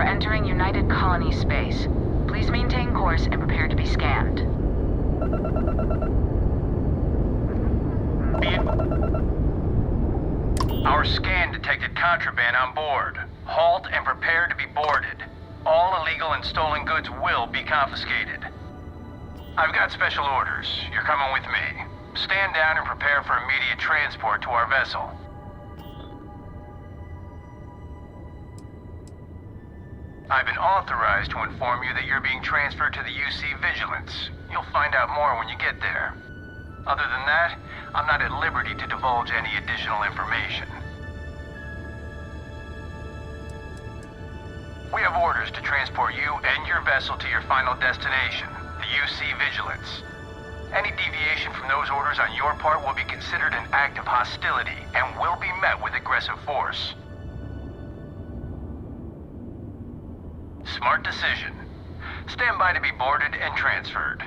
entering United Colonies space. Please maintain course and prepare to be scanned. Our scan detected contraband on board. Halt and prepare to be boarded. All illegal and stolen goods will be confiscated. I've got special orders. You're coming with me. Stand down and prepare for immediate transport to our vessel. I've been authorized to inform you that you're being transferred to the UC Vigilance. You'll find out more when you get there. Other than that, I'm not at liberty to divulge any additional information. We have orders to transport you and your vessel to your final destination, the UC Vigilance. Any deviation from those orders on your part will be considered an act of hostility and will be met with aggressive force. Smart decision. Stand by to be boarded and transferred.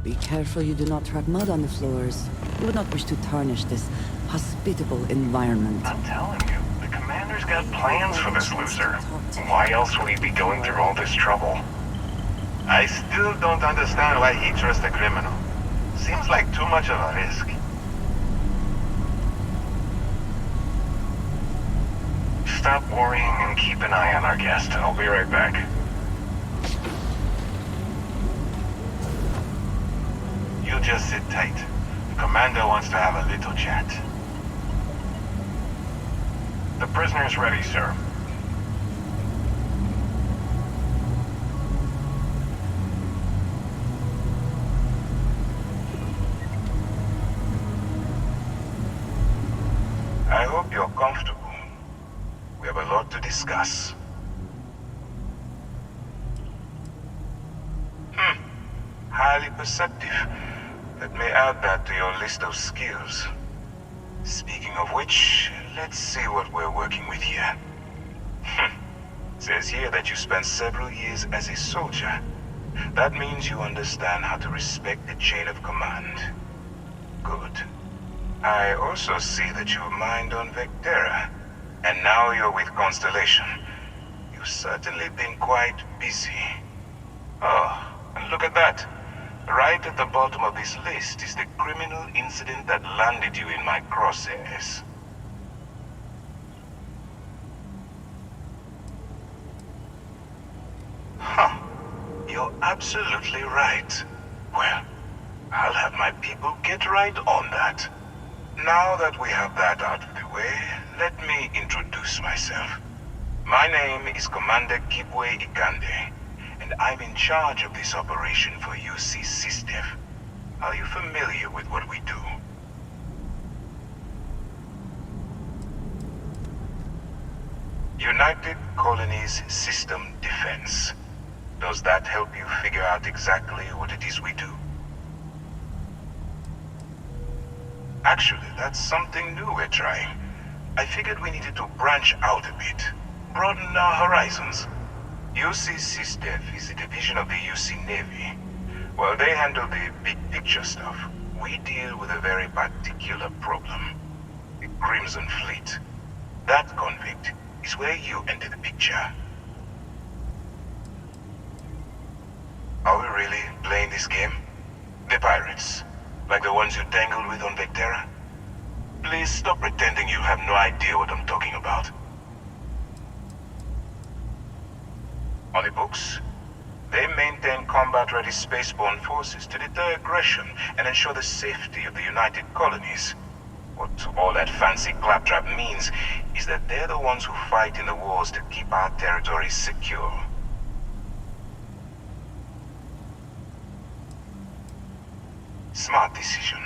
Be careful you do not track mud on the floors. You would not wish to tarnish this hospitable environment. I'm telling you, the commander's got plans for this loser. Why else would he be going through all this trouble? I still don't understand why he trusts a criminal. Seems like too much of a risk. Stop worrying and keep an eye on our guest. I'll be right back. You just sit tight. The commander wants to have a little chat. The prisoner's ready, sir. I hope you're comfortable. We have a lot to discuss. Highly perceptive. Let me add that to your list of skills. Speaking of which, let's see what we're working with here. Says here that you spent several years as a soldier. That means you understand how to respect the chain of command. Good. I also see that you've mined on Vectera. And now you're with Constellation. You've certainly been quite busy. Oh, and look at that. Right at the bottom of this list is the criminal incident that landed you in my crosshairs. Huh. You're absolutely right. Well, I'll have my people get right on that. Now that we have that out of the way, let me introduce myself. My name is Commander Kibwe Ikande, and I'm in charge of this operation for UC SysDef. Are you familiar with what we do? United Colonies System Defense. Does that help you figure out exactly what it is we do? Actually, that's something new we're trying. I figured we needed to branch out a bit, broaden our horizons. UC SysDef is a division of the UC Navy. While they handle the big picture stuff, we deal with a very particular problem. The Crimson Fleet. That convict is where you enter the picture. Are we really playing this game? The pirates, like the ones you tangled with on Vectera? Please stop pretending you have no idea what I'm talking about. On the books, they maintain combat-ready spaceborne forces to deter aggression and ensure the safety of the United Colonies. What all that fancy claptrap means is that they're the ones who fight in the wars to keep our territories secure. Smart decision.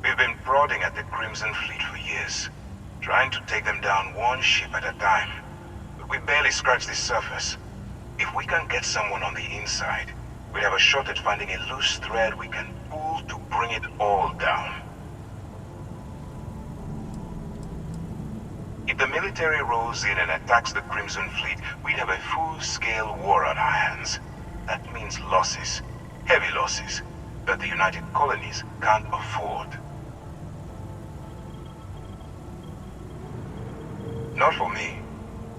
We've been prodding at the Crimson Fleet for years, trying to take them down one ship at a time. But we barely scratched the surface. If we can get someone on the inside, we have a shot at finding a loose thread we can pull to bring it all down. If the military rolls in and attacks the Crimson Fleet, we'd have a full-scale war on our hands. That means losses, heavy losses, that the United Colonies can't afford. Not for me.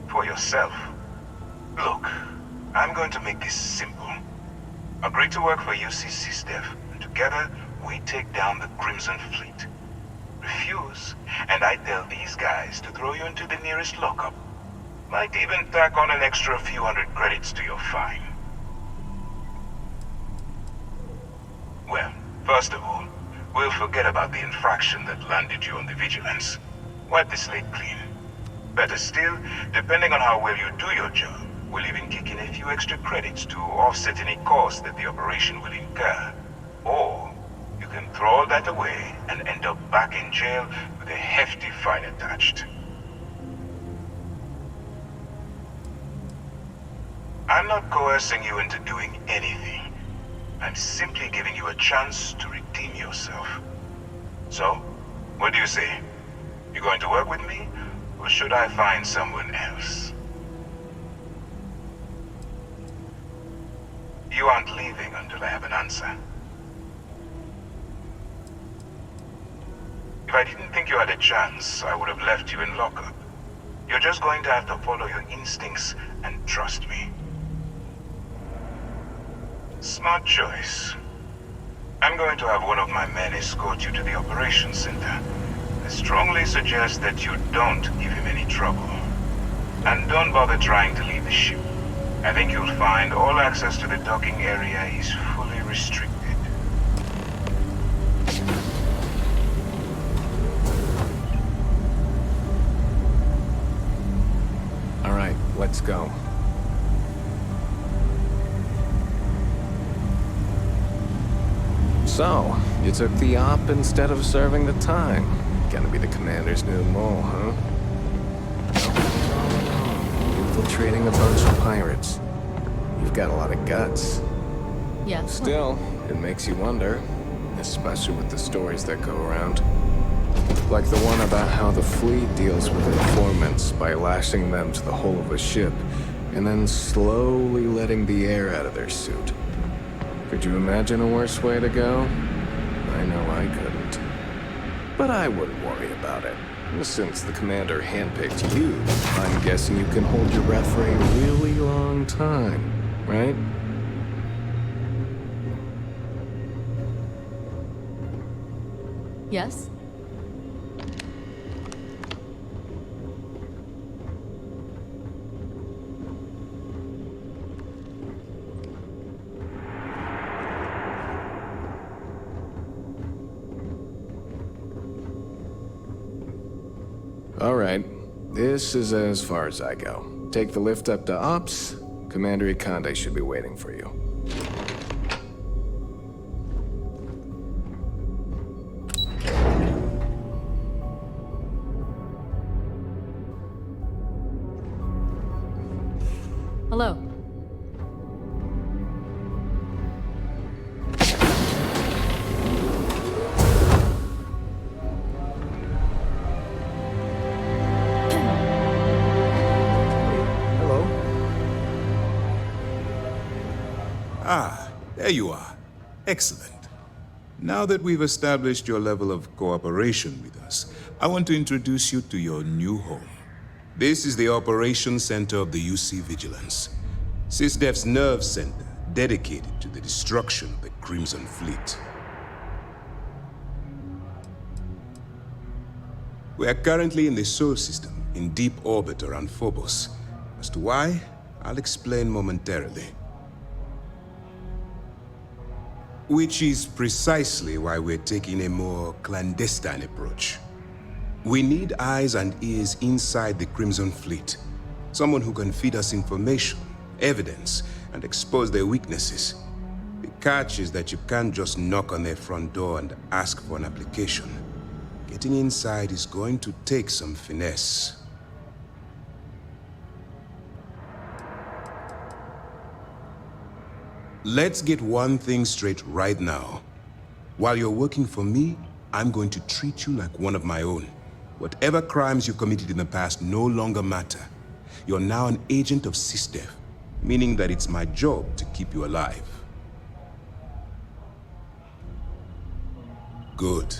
For yourself. Look, I'm going to make this simple. Agree to work for UC SysDef, and together we take down the Crimson Fleet. Refuse, and I tell these guys to throw you into the nearest lockup. Might even tack on an extra few hundred credits to your fine. Well, first of all, we'll forget about the infraction that landed you on the Vigilance. Wipe the slate clean. Better still, depending on how well you do your job, we'll even kick in a few extra credits to offset any cost that the operation will incur. Or, you can throw all that away and end up back in jail with a hefty fine attached. I'm not coercing you into doing anything. I'm simply giving you a chance to redeem yourself. So, what do you say? You going to work with me, or should I find someone else? You aren't leaving until I have an answer. If I didn't think you had a chance, I would have left you in lockup. You're just going to have to follow your instincts and trust me. Smart choice. I'm going to have one of my men escort you to the operations center. I strongly suggest that you don't give him any trouble. And don't bother trying to leave the ship. I think you'll find all access to the docking area is fully restricted. All right, let's go. So, you took the op instead of serving the time. Gonna be the commander's new mole, huh? Infiltrating a bunch of pirates. You've got a lot of guts. Yeah. Still, it makes you wonder, especially with the stories that go around. Like the one about how the fleet deals with informants by lashing them to the hull of a ship, and then slowly letting the air out of their suit. Could you imagine a worse way to go? I know I couldn't. But I wouldn't worry about it. Since the commander handpicked you, I'm guessing you can hold your breath for a really long time, right? Yes? All right. This is as far as I go. Take the lift up to Ops. Commander Ikande should be waiting for you. Hello. Ah, there you are. Excellent. Now that we've established your level of cooperation with us, I want to introduce you to your new home. This is the Operations Center of the UC Vigilance, SysDef's nerve center dedicated to the destruction of the Crimson Fleet. We are currently in the Sol system, in deep orbit around Phobos. As to why, I'll explain momentarily. Which is precisely why we're taking a more clandestine approach. We need eyes and ears inside the Crimson Fleet. Someone who can feed us information, evidence, and expose their weaknesses. The catch is that you can't just knock on their front door and ask for an application. Getting inside is going to take some finesse. Let's get one thing straight right now. While you're working for me, I'm going to treat you like one of my own. Whatever crimes you committed in the past no longer matter. You're now an agent of SysDef, meaning that it's my job to keep you alive. Good.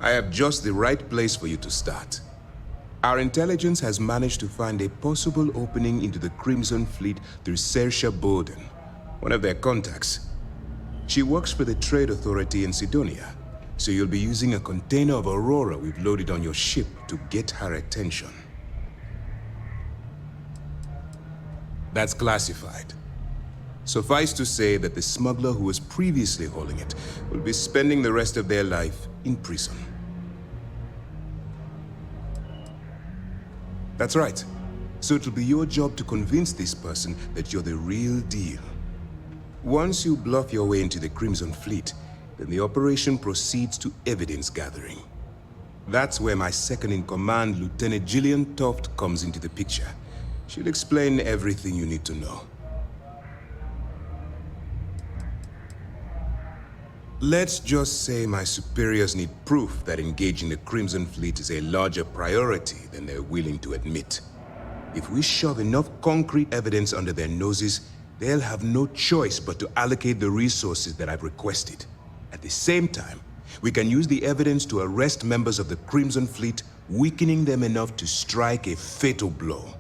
I have just the right place for you to start. Our intelligence has managed to find a possible opening into the Crimson Fleet through Saoirse Bowden, one of their contacts. She works for the Trade Authority in Sidonia, so you'll be using a container of Aurora we've loaded on your ship to get her attention. That's classified. Suffice to say that the smuggler who was previously holding it will be spending the rest of their life in prison. That's right. So it'll be your job to convince this person that you're the real deal. Once you bluff your way into the Crimson Fleet, then the operation proceeds to evidence gathering. That's where my second-in-command, Lieutenant Gillian Toft, comes into the picture. She'll explain everything you need to know. Let's just say my superiors need proof that engaging the Crimson Fleet is a larger priority than they're willing to admit. If we shove enough concrete evidence under their noses, they'll have no choice but to allocate the resources that I've requested. At the same time, we can use the evidence to arrest members of the Crimson Fleet, weakening them enough to strike a fatal blow.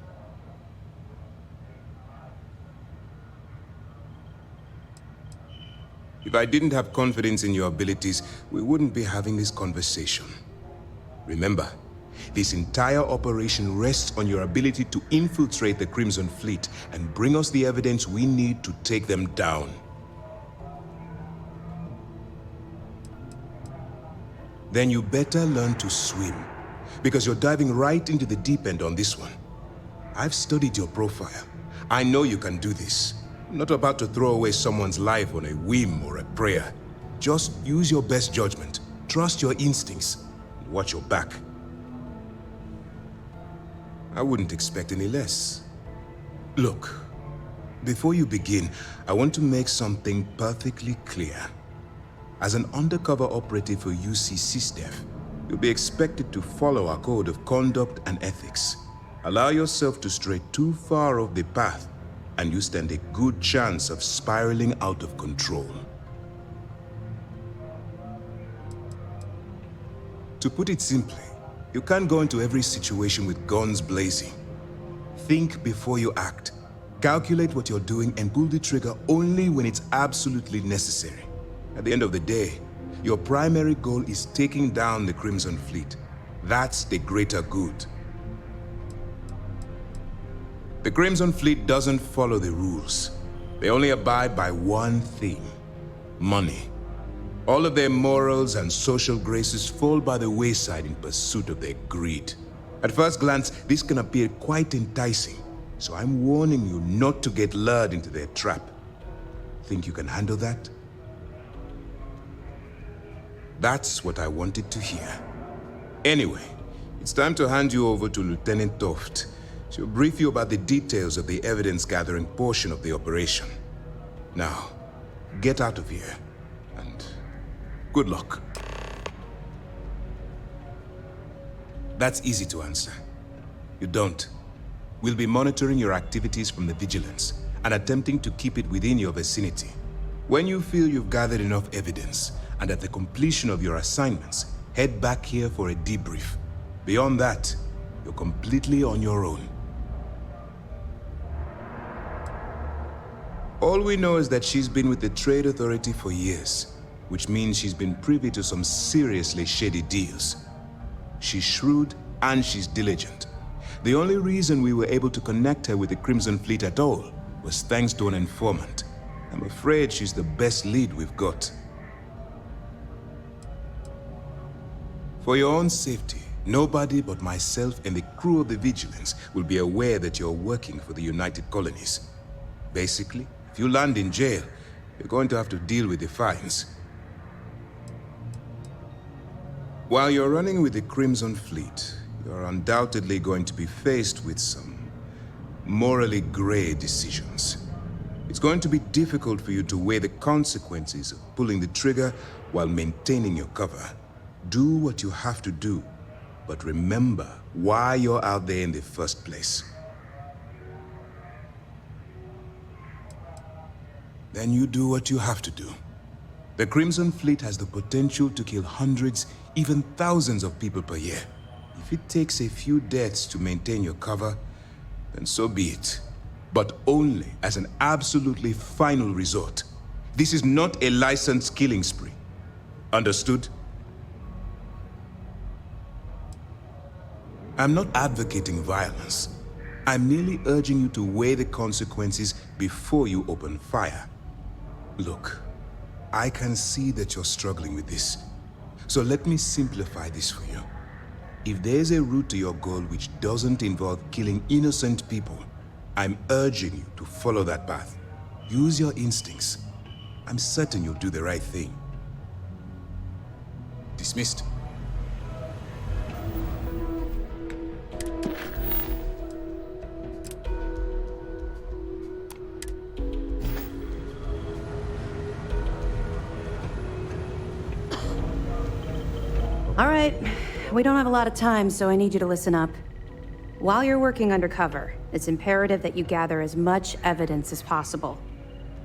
If I didn't have confidence in your abilities, we wouldn't be having this conversation. Remember, this entire operation rests on your ability to infiltrate the Crimson Fleet and bring us the evidence we need to take them down. Then you better learn to swim, because you're diving right into the deep end on this one. I've studied your profile. I know you can do this. I'm not about to throw away someone's life on a whim or a prayer. Just use your best judgment, trust your instincts, and watch your back. I wouldn't expect any less. Look, before you begin, I want to make something perfectly clear. As an undercover operative for UC SysDef, you'll be expected to follow our code of conduct and ethics. Allow yourself to stray too far off the path, and you stand a good chance of spiraling out of control. To put it simply, you can't go into every situation with guns blazing. Think before you act. Calculate what you're doing and pull the trigger only when it's absolutely necessary. At the end of the day, your primary goal is taking down the Crimson Fleet. That's the greater good. The Crimson Fleet doesn't follow the rules. They only abide by one thing: money. All of their morals and social graces fall by the wayside in pursuit of their greed. At first glance, this can appear quite enticing, so I'm warning you not to get lured into their trap. Think you can handle that? That's what I wanted to hear. Anyway, it's time to hand you over to Lieutenant Toft. She'll brief you about the details of the evidence-gathering portion of the operation. Now, get out of here, and good luck. That's easy to answer. You don't. We'll be monitoring your activities from the Vigilance and attempting to keep it within your vicinity. When you feel you've gathered enough evidence, and at the completion of your assignments, head back here for a debrief. Beyond that, you're completely on your own. All we know is that she's been with the Trade Authority for years, which means she's been privy to some seriously shady deals. She's shrewd and she's diligent. The only reason we were able to connect her with the Crimson Fleet at all was thanks to an informant. I'm afraid she's the best lead we've got. For your own safety, nobody but myself and the crew of the Vigilance will be aware that you're working for the United Colonies. Basically, if you land in jail, you're going to have to deal with the fines. While you're running with the Crimson Fleet, you're undoubtedly going to be faced with some morally gray decisions. It's going to be difficult for you to weigh the consequences of pulling the trigger while maintaining your cover. Do what you have to do, but remember why you're out there in the first place. Then you do what you have to do. The Crimson Fleet has the potential to kill hundreds, even thousands of people per year. If it takes a few deaths to maintain your cover, then so be it. But only as an absolutely final resort. This is not a licensed killing spree. Understood? I'm not advocating violence. I'm merely urging you to weigh the consequences before you open fire. Look, I can see that you're struggling with this. So let me simplify this for you. If there's a route to your goal which doesn't involve killing innocent people, I'm urging you to follow that path. Use your instincts. I'm certain you'll do the right thing. Dismissed. All right, we don't have a lot of time, so I need you to listen up. While you're working undercover, it's imperative that you gather as much evidence as possible.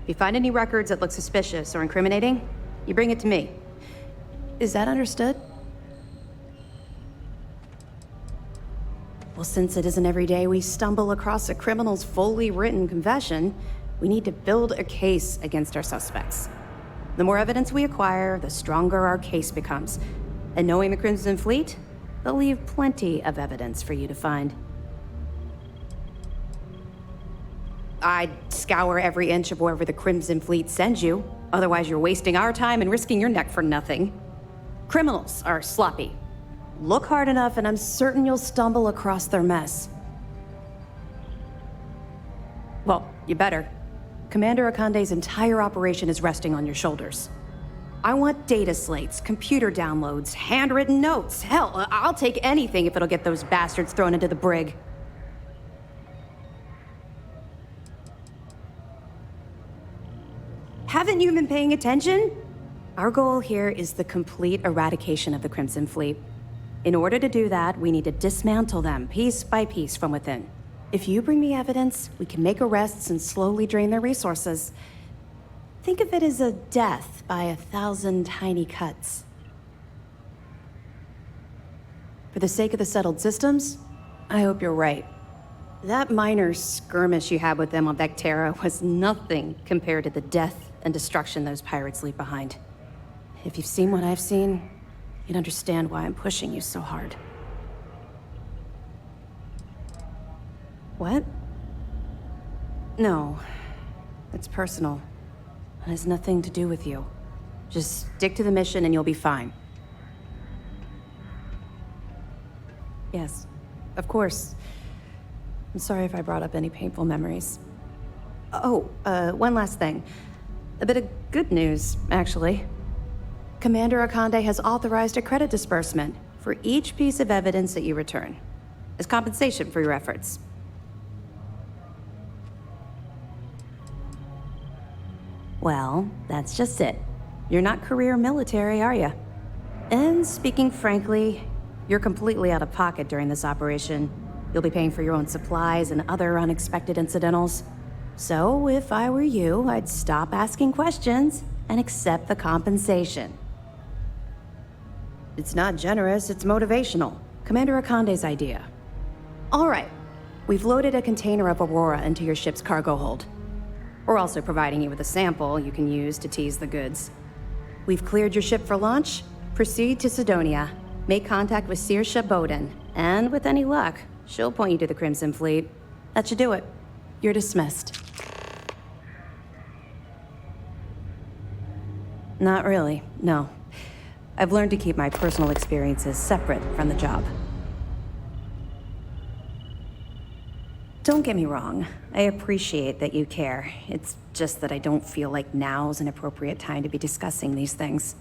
If you find any records that look suspicious or incriminating, you bring it to me. Is that understood? Well, since it isn't every day we stumble across a criminal's fully written confession, we need to build a case against our suspects. The more evidence we acquire, the stronger our case becomes. And knowing the Crimson Fleet, they'll leave plenty of evidence for you to find. I'd scour every inch of wherever the Crimson Fleet sends you. Otherwise, you're wasting our time and risking your neck for nothing. Criminals are sloppy. Look hard enough, and I'm certain you'll stumble across their mess. Well, you better. Commander Akande's entire operation is resting on your shoulders. I want data slates, computer downloads, handwritten notes. Hell, I'll take anything if it'll get those bastards thrown into the brig. Haven't you been paying attention? Our goal here is the complete eradication of the Crimson Fleet. In order to do that, we need to dismantle them piece by piece from within. If you bring me evidence, we can make arrests and slowly drain their resources. Think of it as a death by 1,000 tiny cuts. For the sake of the settled systems, I hope you're right. That minor skirmish you had with them on Vectera was nothing compared to the death and destruction those pirates leave behind. If you've seen what I've seen, you'd understand why I'm pushing you so hard. What? No. It's personal. It has nothing to do with you. Just stick to the mission and you'll be fine. Yes, of course. I'm sorry if I brought up any painful memories. Oh, one last thing. A bit of good news, actually. Commander Akande has authorized a credit disbursement for each piece of evidence that you return, as compensation for your efforts. Well, that's just it. You're not career military, are you? And speaking frankly, you're completely out of pocket during this operation. You'll be paying for your own supplies and other unexpected incidentals. So, if I were you, I'd stop asking questions and accept the compensation. It's not generous, it's motivational. Commander Akande's idea. All right, we've loaded a container of Aurora into your ship's cargo hold. We're also providing you with a sample you can use to tease the goods. We've cleared your ship for launch. Proceed to Sidonia. Make contact with Saoirse Bowden. And with any luck, she'll point you to the Crimson Fleet. That should do it. You're dismissed. Not really, no. I've learned to keep my personal experiences separate from the job. Don't get me wrong, I appreciate that you care. It's just that I don't feel like now's an appropriate time to be discussing these things.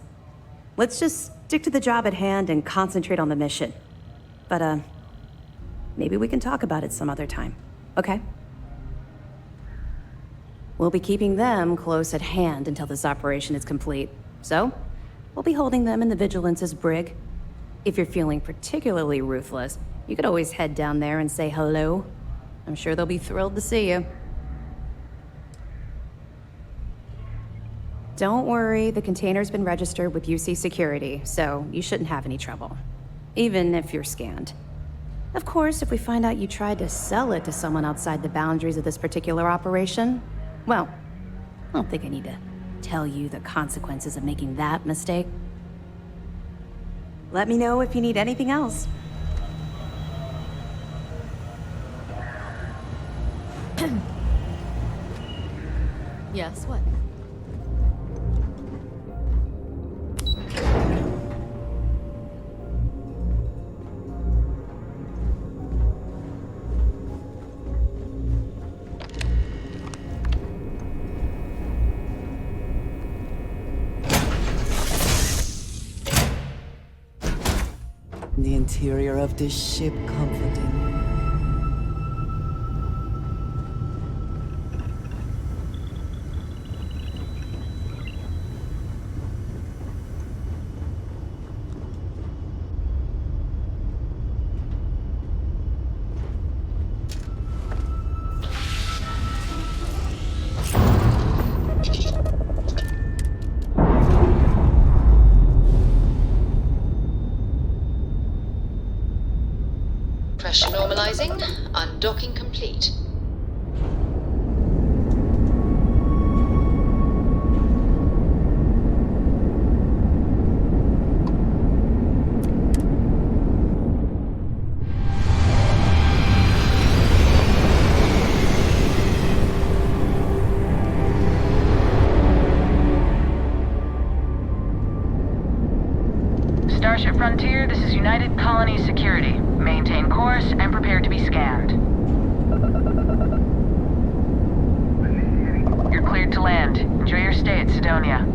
Let's just stick to the job at hand and concentrate on the mission. But, maybe we can talk about it some other time, okay? We'll be keeping them close at hand until this operation is complete. So, we'll be holding them in the Vigilance's brig. If you're feeling particularly ruthless, you could always head down there and say hello. I'm sure they'll be thrilled to see you. Don't worry, the container's been registered with UC Security, so you shouldn't have any trouble. Even if you're scanned. Of course, if we find out you tried to sell it to someone outside the boundaries of this particular operation, well, I don't think I need to tell you the consequences of making that mistake. Let me know if you need anything else. Yes, what? The interior of this ship comforting. Pressure normalizing. Undocking complete. Starship Frontier, this is United Colonies security. Maintain course and prepare to be scanned. You're cleared to land. Enjoy your stay at Cydonia.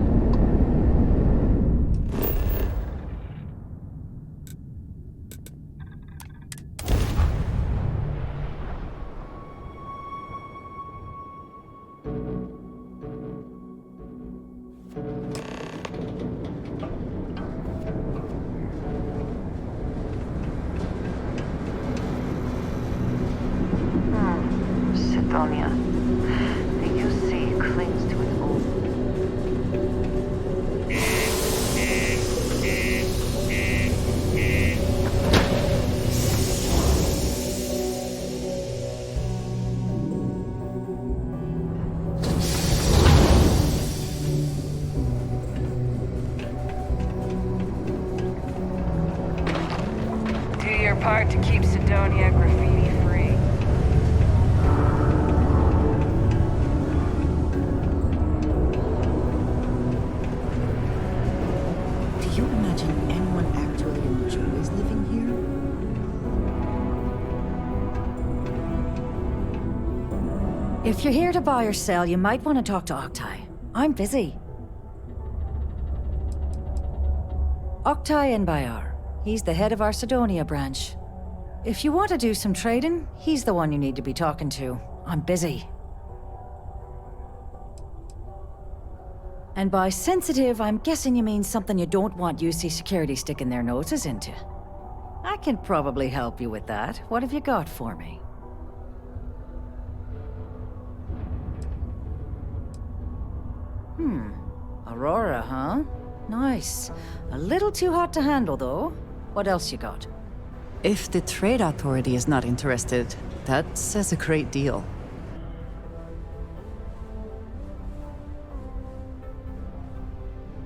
Cydonia. The UC clings to its old. Do your part to keep Cydonia graffiti-free. Do you imagine anyone actually enjoys living here? If you're here to buy or sell, you might want to talk to Octai. I'm busy. Octai Enbayar. He's the head of our Cydonia branch. If you want to do some trading, he's the one you need to be talking to. I'm busy. And by sensitive, I'm guessing you mean something you don't want UC security sticking their noses into. I can probably help you with that. What have you got for me? Aurora, huh? Nice. A little too hot to handle, though. What else you got? If the Trade Authority is not interested, that says a great deal.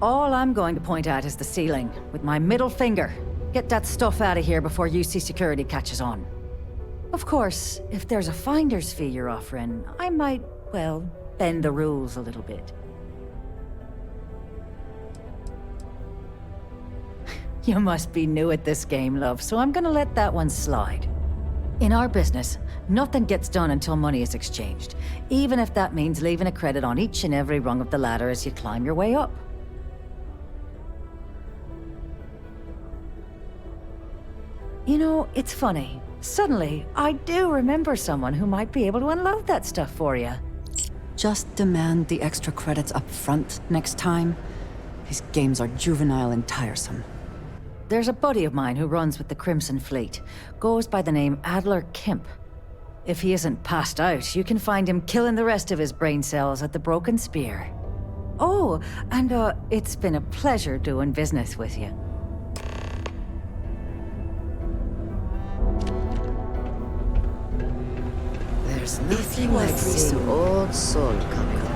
All I'm going to point at is the ceiling, with my middle finger. Get that stuff out of here before UC security catches on. Of course, if there's a finder's fee you're offering, I might, well, bend the rules a little bit. You must be new at this game, love, so I'm gonna let that one slide. In our business, nothing gets done until money is exchanged, even if that means leaving a credit on each and every rung of the ladder as you climb your way up. You know, it's funny. Suddenly, I do remember someone who might be able to unload that stuff for you. Just demand the extra credits up front next time. These games are juvenile and tiresome. There's a buddy of mine who runs with the Crimson Fleet. Goes by the name Adler Kemp. If he isn't passed out, you can find him killing the rest of his brain cells at the Broken Spear. Oh, and it's been a pleasure doing business with you. There's nothing like seeing old soul coming up.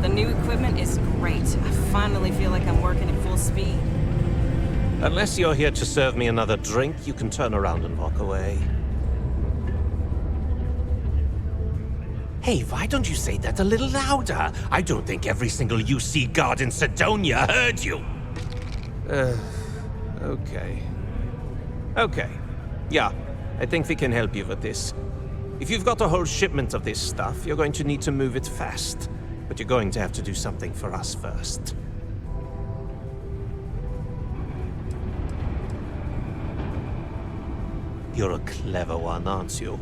The new equipment is great. I finally feel like I'm working at full speed. Unless you're here to serve me another drink, you can turn around and walk away. Hey, why don't you say that a little louder? I don't think every single UC guard in Sidonia heard you. Okay. Okay. Yeah, I think we can help you with this. If you've got a whole shipment of this stuff, you're going to need to move it fast. But you're going to have to do something for us first. You're a clever one, aren't you?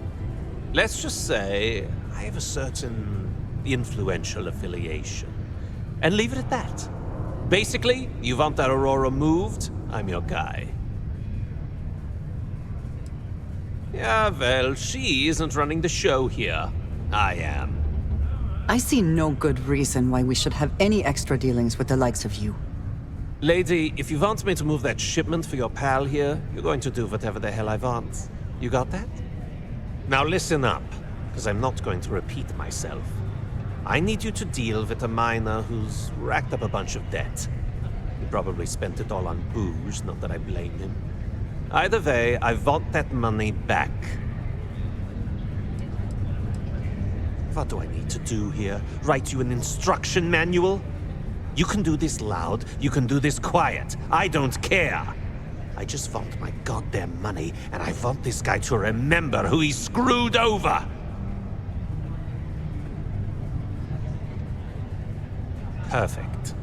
Let's just say I have a certain influential affiliation. And leave it at that. Basically, you want that Aurora moved, I'm your guy. Yeah, well, she isn't running the show here. I am. I see no good reason why we should have any extra dealings with the likes of you. Lady, if you want me to move that shipment for your pal here, you're going to do whatever the hell I want. You got that? Now listen up, because I'm not going to repeat myself. I need you to deal with a miner who's racked up a bunch of debt. He probably spent it all on booze, not that I blame him. Either way, I want that money back. What do I need to do here? Write you an instruction manual? You can do this loud, you can do this quiet. I don't care. I just want my goddamn money, and I want this guy to remember who he screwed over. Perfect.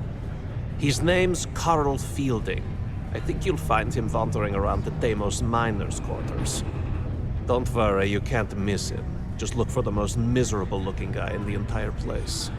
His name's Carl Fielding. I think you'll find him wandering around the Deimos miners' quarters. Don't worry, you can't miss him. Just look for the most miserable-looking guy in the entire place.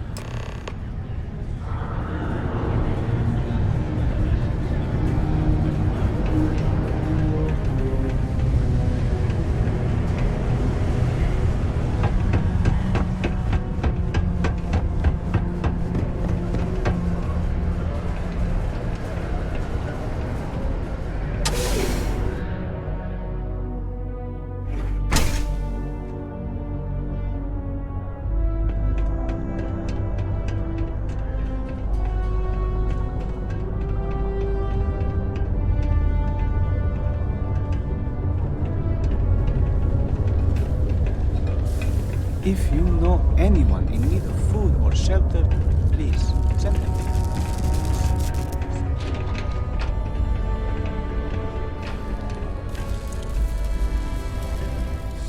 If you know anyone in need of food or shelter, please send them.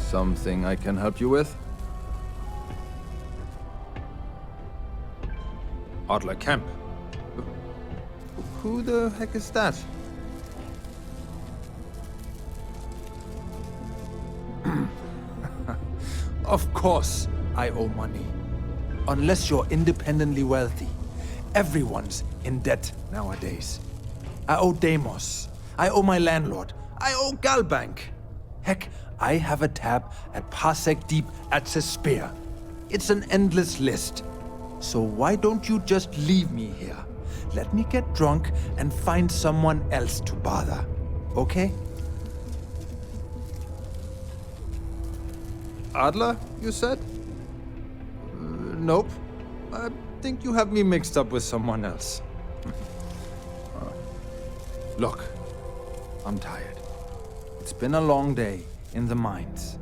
Something I can help you with? Adler Kemp. Who the heck is that? Of course, I owe money. Unless you're independently wealthy. Everyone's in debt nowadays. I owe Deimos. I owe my landlord. I owe Galbank. Heck, I have a tab at Parsec Deep at Cespear. It's an endless list. So why don't you just leave me here? Let me get drunk and find someone else to bother. Okay? Adler, you said? Nope. I think you have me mixed up with someone else. Look, I'm tired. It's been a long day in the mines.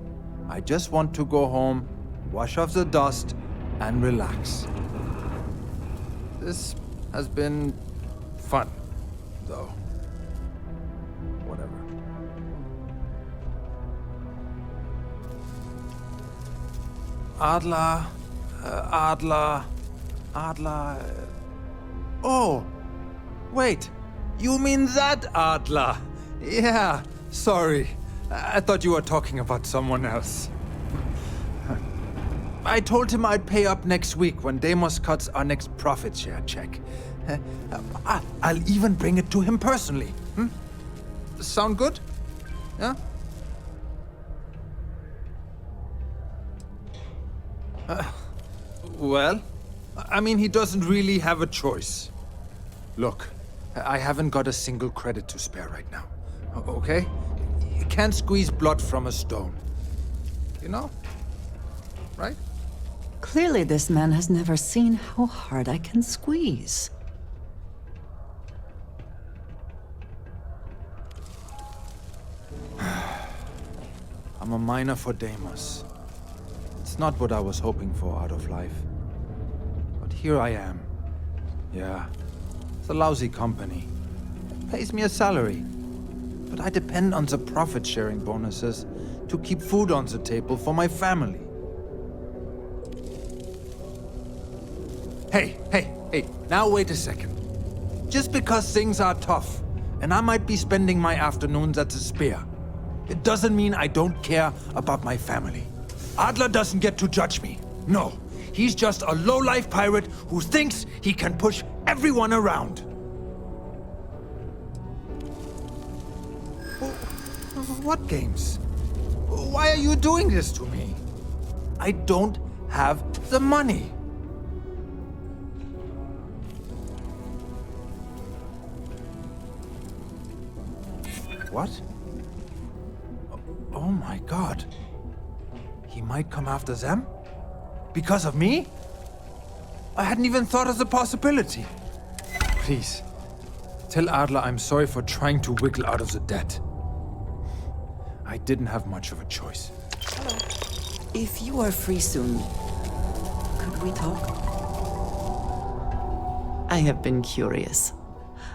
I just want to go home, wash off the dust, and relax. This has been fun, though. Whatever. Adler. Oh, wait. You mean that Adler? Yeah, sorry. I thought you were talking about someone else. I told him I'd pay up next week when Deimos cuts our next profit share check. I'll even bring it to him personally. Sound good? Yeah? Well, I mean, he doesn't really have a choice. Look, I haven't got a single credit to spare right now. Okay? You can't squeeze blood from a stone. You know? Right? Clearly this man has never seen how hard I can squeeze. I'm a miner for Deimos. It's not what I was hoping for out of life. But here I am. Yeah, it's a lousy company. It pays me a salary. But I depend on the profit-sharing bonuses to keep food on the table for my family. Hey, now wait a second. Just because things are tough, and I might be spending my afternoons at the Spear, it doesn't mean I don't care about my family. Adler doesn't get to judge me. No, he's just a low-life pirate who thinks he can push everyone around. What games? Why are you doing this to me? I don't have the money. What? Oh my God. He might come after them? Because of me? I hadn't even thought of the possibility. Please, tell Adler I'm sorry for trying to wiggle out of the debt. I didn't have much of a choice. Hello. If you are free soon, could we talk? I have been curious.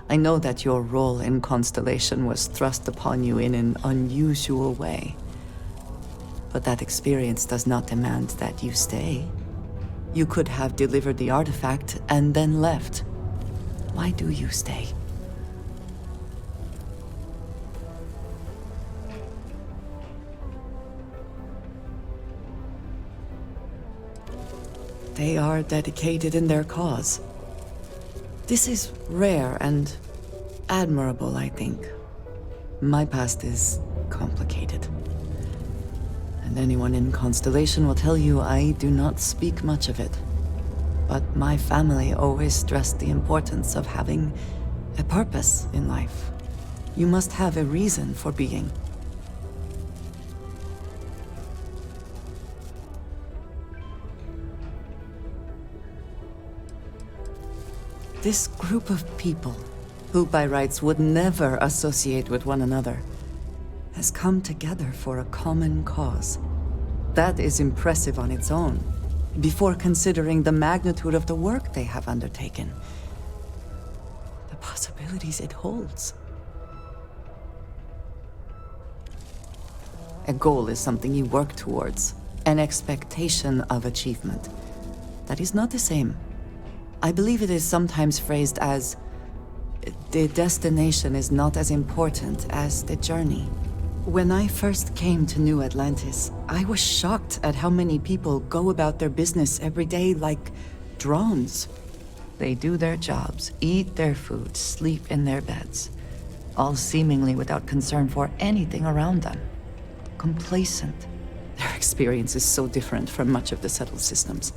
I know that your role in Constellation was thrust upon you in an unusual way. But that experience does not demand that you stay. You could have delivered the artifact and then left. Why do you stay? They are dedicated in their cause. This is rare and admirable, I think. My past is complicated. And anyone in Constellation will tell you I do not speak much of it. But my family always stressed the importance of having a purpose in life. You must have a reason for being. This group of people, who by rights would never associate with one another, has come together for a common cause. That is impressive on its own, before considering the magnitude of the work they have undertaken. The possibilities it holds. A goal is something you work towards, an expectation of achievement. That is not the same. I believe it is sometimes phrased as, the destination is not as important as the journey. When I first came to New Atlantis, I was shocked at how many people go about their business every day like drones. They do their jobs, eat their food, sleep in their beds, all seemingly without concern for anything around them. Complacent. Their experience is so different from much of the settled systems.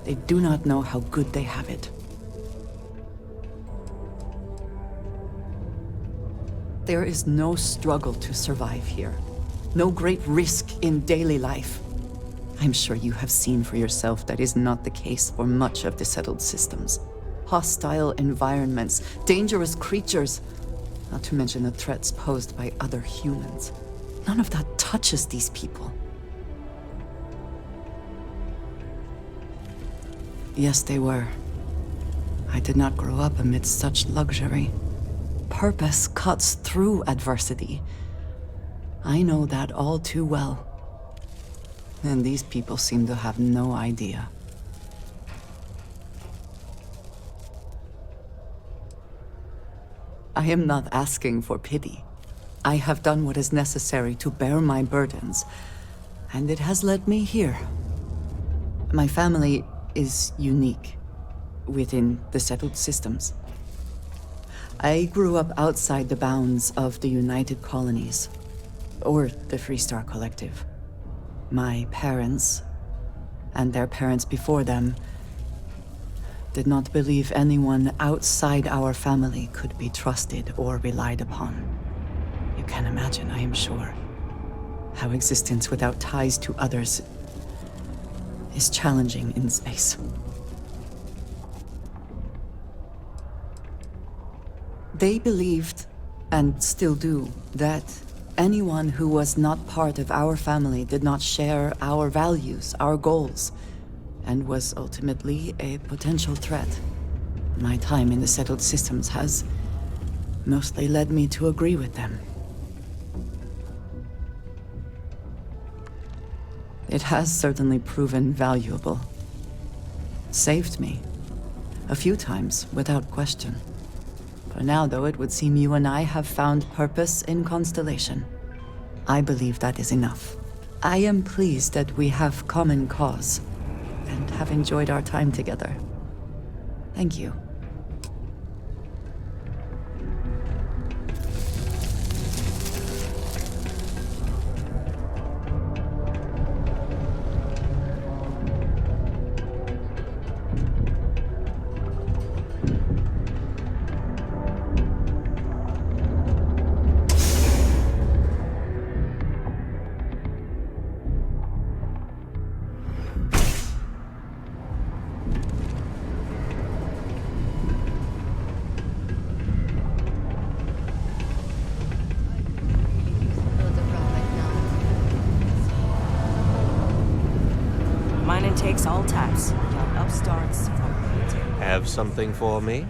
They do not know how good they have it. There is no struggle to survive here. No great risk in daily life. I'm sure you have seen for yourself that is not the case for much of the settled systems. Hostile environments, dangerous creatures, not to mention the threats posed by other humans. None of that touches these people. Yes, they were. I did not grow up amidst such luxury. Purpose cuts through adversity. I know that all too well. And these people seem to have no idea. I am not asking for pity. I have done what is necessary to bear my burdens, and it has led me here. My family is unique within the settled systems. I grew up outside the bounds of the United Colonies, or the Freestar Collective. My parents, and their parents before them, did not believe anyone outside our family could be trusted or relied upon. You can imagine, I am sure, how existence without ties to others is challenging in space. They believed, and still do, that anyone who was not part of our family did not share our values, our goals, and was ultimately a potential threat. My time in the settled systems has mostly led me to agree with them. It has certainly proven valuable. Saved me. A few times, without question. For now, though, it would seem you and I have found purpose in Constellation. I believe that is enough. I am pleased that we have common cause, and have enjoyed our time together. Thank you. Mining takes all types. Young upstarts from planetary. Have something for me?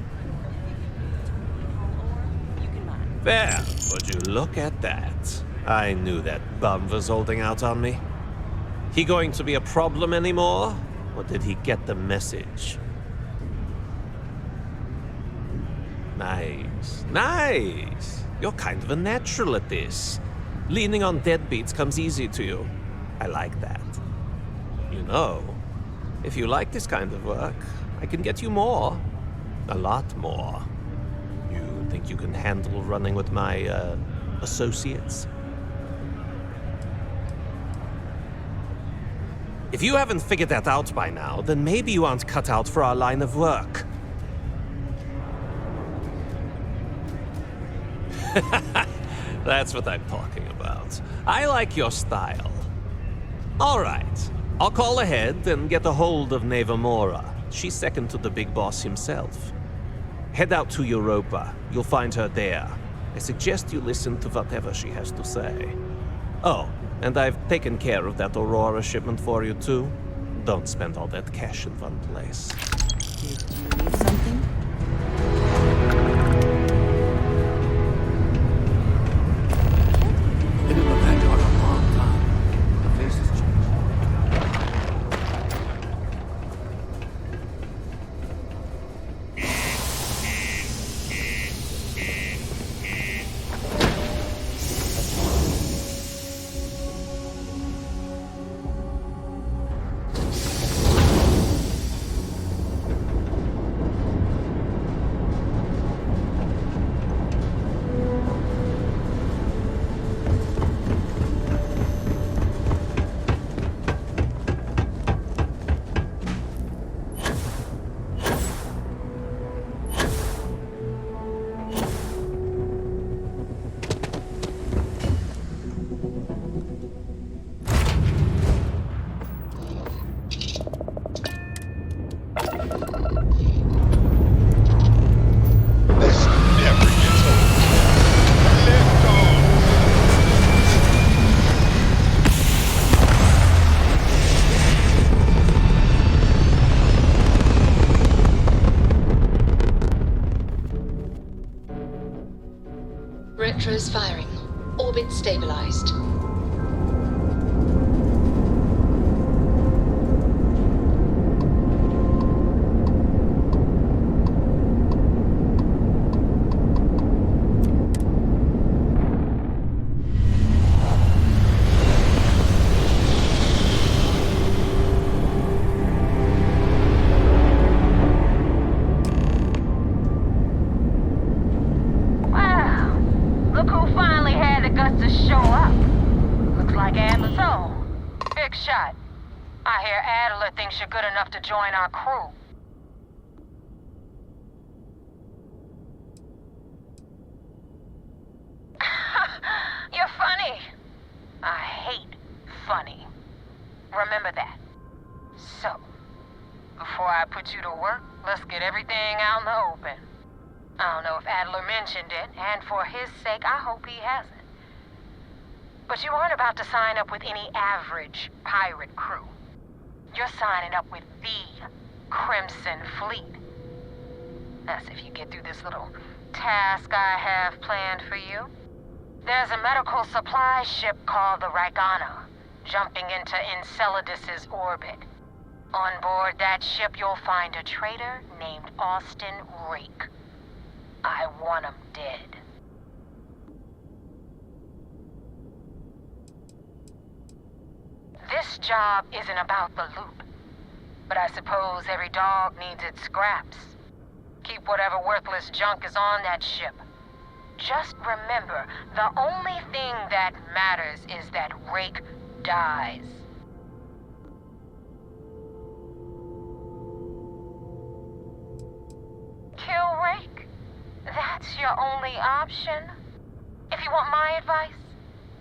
There, would you look at that? I knew that bum was holding out on me. He going to be a problem anymore? Or did he get the message? Nice. Nice! You're kind of a natural at this. Leaning on deadbeats comes easy to you. I like that. You know, if you like this kind of work, I can get you more. A lot more. You think you can handle running with my, associates? If you haven't figured that out by now, then maybe you aren't cut out for our line of work. That's what I'm talking about. I like your style. All right. I'll call ahead and get a hold of Naeva Mora. She's second to the big boss himself. Head out to Europa. You'll find her there. I suggest you listen to whatever she has to say. Oh, and I've taken care of that Aurora shipment for you too. Don't spend all that cash in one place. Did you need something? Been in the Vanguard a long time. The faces change. Retros firing. Orbit stabilized. I hear Adler thinks you're good enough to join our crew. You're funny. I hate funny. Remember that. So, before I put you to work, let's get everything out in the open. I don't know if Adler mentioned it, and for his sake, I hope he hasn't. But you aren't about to sign up with any average pirate crew. You're signing up with the Crimson Fleet. That's if you get through this little task I have planned for you. There's a medical supply ship called the Ragana, jumping into Enceladus's orbit. On board that ship, you'll find a traitor named Austin Rake. I want him dead. This job isn't about the loot, but I suppose every dog needs its scraps. Keep whatever worthless junk is on that ship. Just remember, the only thing that matters is that Rake dies. Kill Rake? That's your only option? If you want my advice,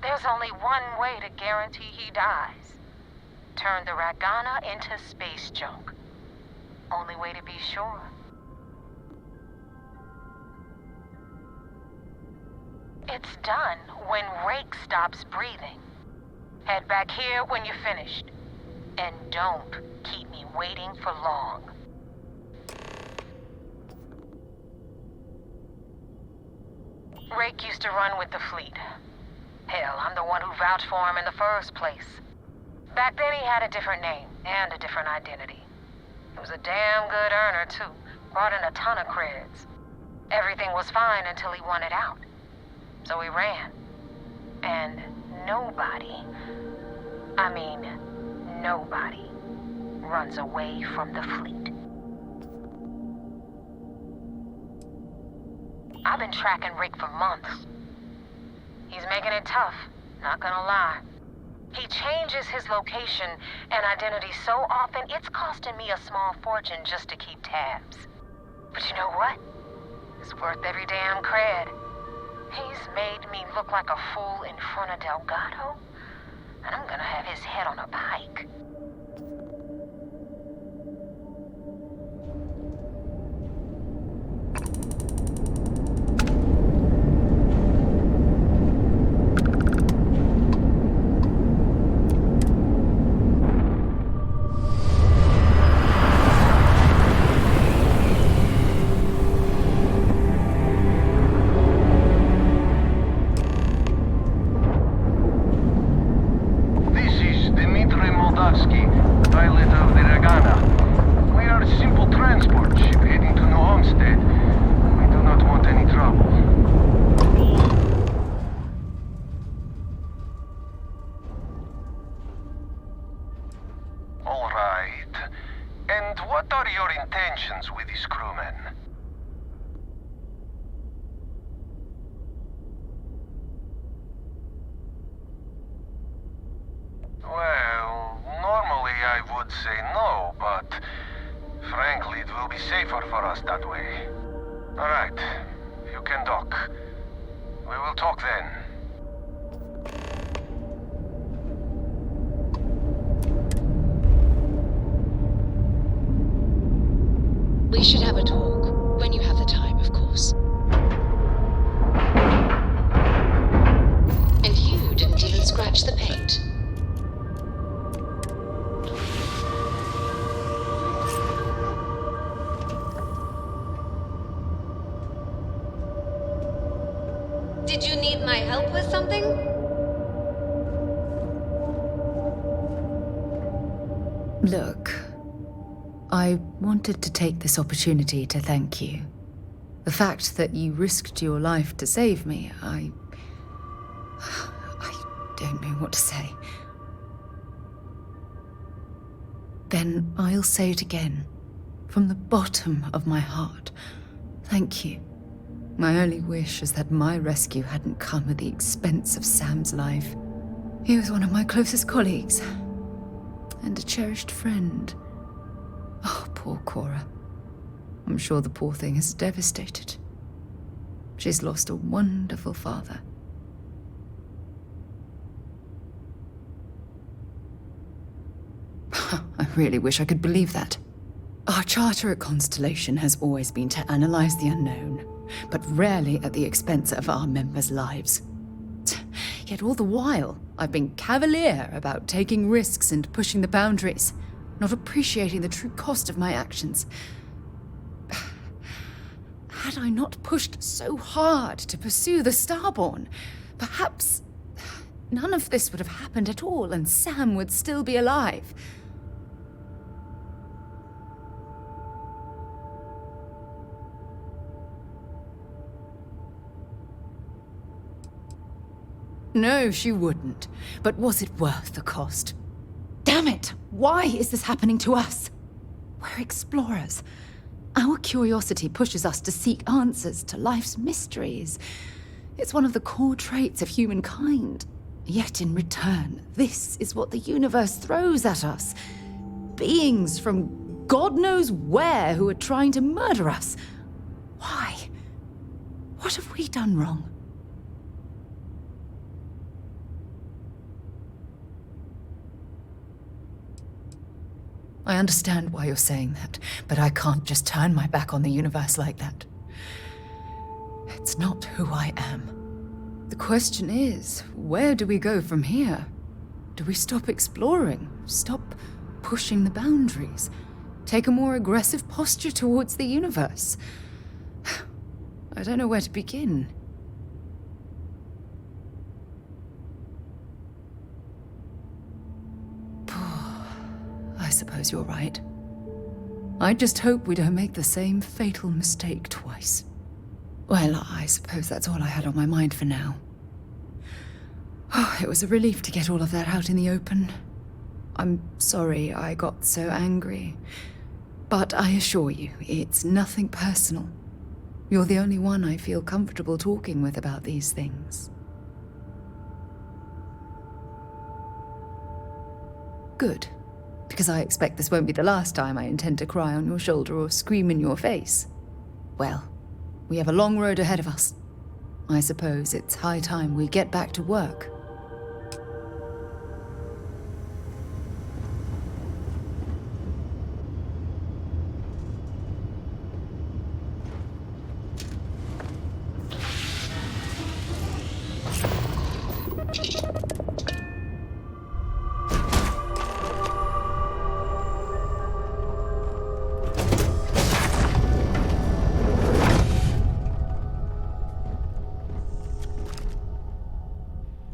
there's only one way to guarantee he dies. Turn the Ragana into space junk. Only way to be sure. It's done when Rake stops breathing. Head back here when you're finished. And don't keep me waiting for long. Rake used to run with the fleet. Hell, I'm the one who vouched for him in the first place. Back then he had a different name and a different identity. He was a damn good earner, too. Brought in a ton of creds. Everything was fine until he wanted out. So he ran. And nobody, nobody runs away from the fleet. I've been tracking Rick for months. He's making it tough, not gonna lie. He changes his location and identity so often, it's costing me a small fortune just to keep tabs. But you know what? It's worth every damn cred. He's made me look like a fool in front of Delgado, and I'm gonna have his head on a pike. We should have a talk, when you have the time, of course. And you didn't even scratch the paint. Did you need my help with something? Look, I wanted to take this opportunity to thank you. The fact that you risked your life to save me, I don't know what to say. Then I'll say it again, from the bottom of my heart. Thank you. My only wish is that my rescue hadn't come at the expense of Sam's life. He was one of my closest colleagues, and a cherished friend. Oh, poor Cora. I'm sure the poor thing is devastated. She's lost a wonderful father, really wish I could believe that. Our charter at Constellation has always been to analyze the unknown, but rarely at the expense of our members' lives. Yet all the while, I've been cavalier about taking risks and pushing the boundaries, not appreciating the true cost of my actions. Had I not pushed so hard to pursue the Starborn, perhaps none of this would have happened at all, and Sam would still be alive. No, she wouldn't. But was it worth the cost? Damn it! Why is this happening to us? We're explorers. Our curiosity pushes us to seek answers to life's mysteries. It's one of the core traits of humankind. Yet in return, this is what the universe throws at us. Beings from God knows where who are trying to murder us. Why? What have we done wrong? I understand why you're saying that, but I can't just turn my back on the universe like that. It's not who I am. The question is, where do we go from here? Do we stop exploring? Stop pushing the boundaries? Take a more aggressive posture towards the universe? I don't know where to begin. I suppose you're right. I just hope we don't make the same fatal mistake twice. Well, I suppose that's all I had on my mind for now. Oh, it was a relief to get all of that out in the open. I'm sorry I got so angry. But I assure you, it's nothing personal. You're the only one I feel comfortable talking with about these things. Good. Because I expect this won't be the last time I intend to cry on your shoulder or scream in your face. Well, we have a long road ahead of us. I suppose it's high time we get back to work.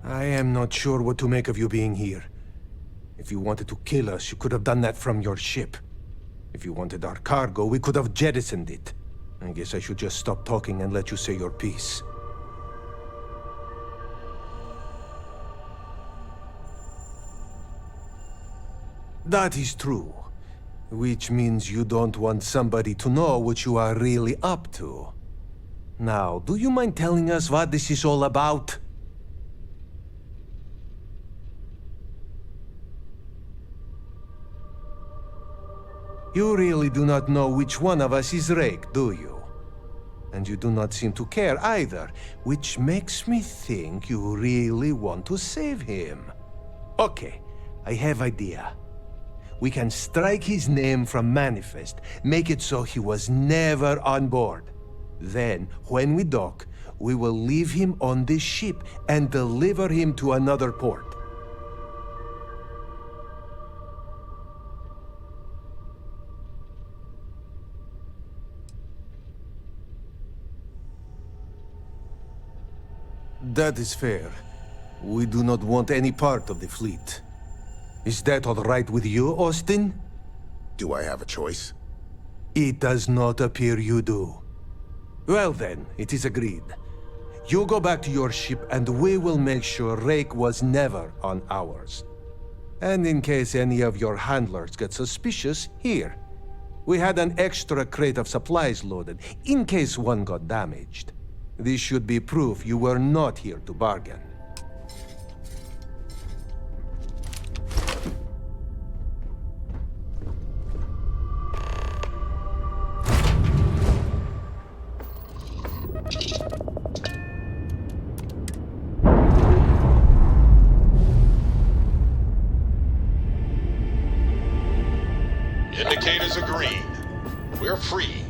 I am not sure what to make of you being here. If you wanted to kill us, you could have done that from your ship. If you wanted our cargo, we could have jettisoned it. I guess I should just stop talking and let you say your piece. That is true. Which means you don't want somebody to know what you are really up to. Now, do you mind telling us what this is all about? You really do not know which one of us is Rake, do you? And you do not seem to care either, which makes me think you really want to save him. Okay, I have idea. We can strike his name from Manifest, make it so he was never on board. Then, when we dock, we will leave him on this ship and deliver him to another port. That is fair. We do not want any part of the fleet. Is that all right with you, Austin? Do I have a choice? It does not appear you do. Well then, it is agreed. You go back to your ship and we will make sure Rake was never on ours. And in case any of your handlers get suspicious, here. We had an extra crate of supplies loaded, in case one got damaged. This should be proof you were not here to bargain. Indicators are green. We're free.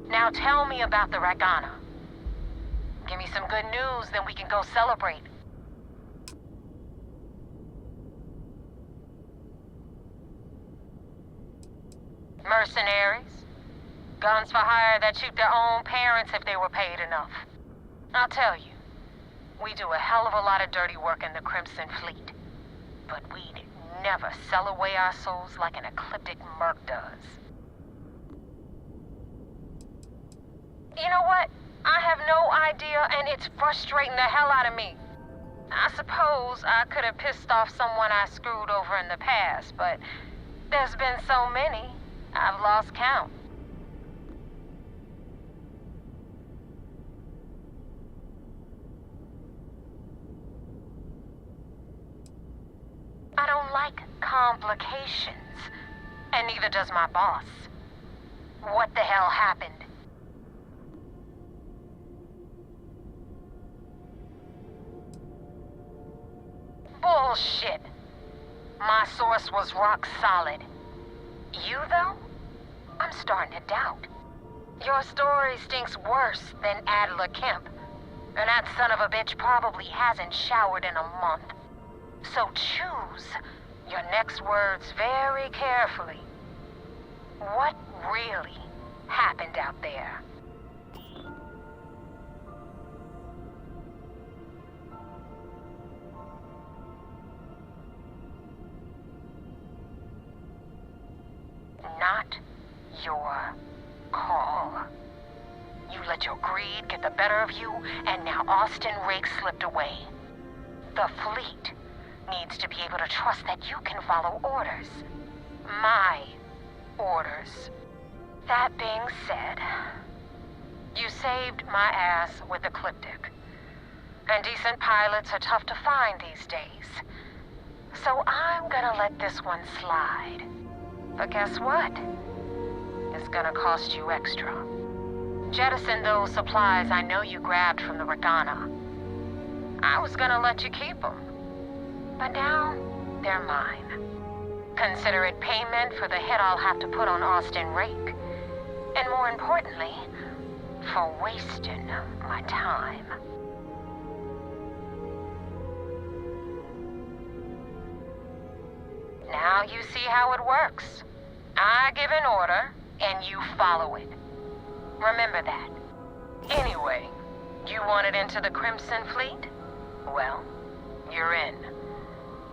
Now tell me about the Ragana. Give me some good news, then we can go celebrate. Mercenaries? Guns for hire that shoot their own parents if they were paid enough. I'll tell you, we do a hell of a lot of dirty work in the Crimson Fleet. But we'd never sell away our souls like an ecliptic merc does. You know what? I have no idea, and it's frustrating the hell out of me. I suppose I could have pissed off someone I screwed over in the past, but there's been so many, I've lost count. I don't like complications, and neither does my boss. What the hell happened? Bullshit. My source was rock solid. You, though? I'm starting to doubt. Your story stinks worse than Adler Kemp. And that son of a bitch probably hasn't showered in a month. So choose your next words very carefully. What really happened out there? Not your call. You let your greed get the better of you, and now Austin Riggs slipped away. The fleet needs to be able to trust that you can follow orders. My orders. That being said, you saved my ass with Ecliptic. And decent pilots are tough to find these days. So I'm gonna let this one slide. But guess what? It's gonna cost you extra. Jettison those supplies I know you grabbed from the Ragana. I was gonna let you keep them. But now, they're mine. Consider it payment for the hit I'll have to put on Austin Rake. And more importantly, for wasting my time. Now you see how it works. I give an order, and you follow it. Remember that. Anyway, you wanted into the Crimson Fleet? Well, you're in.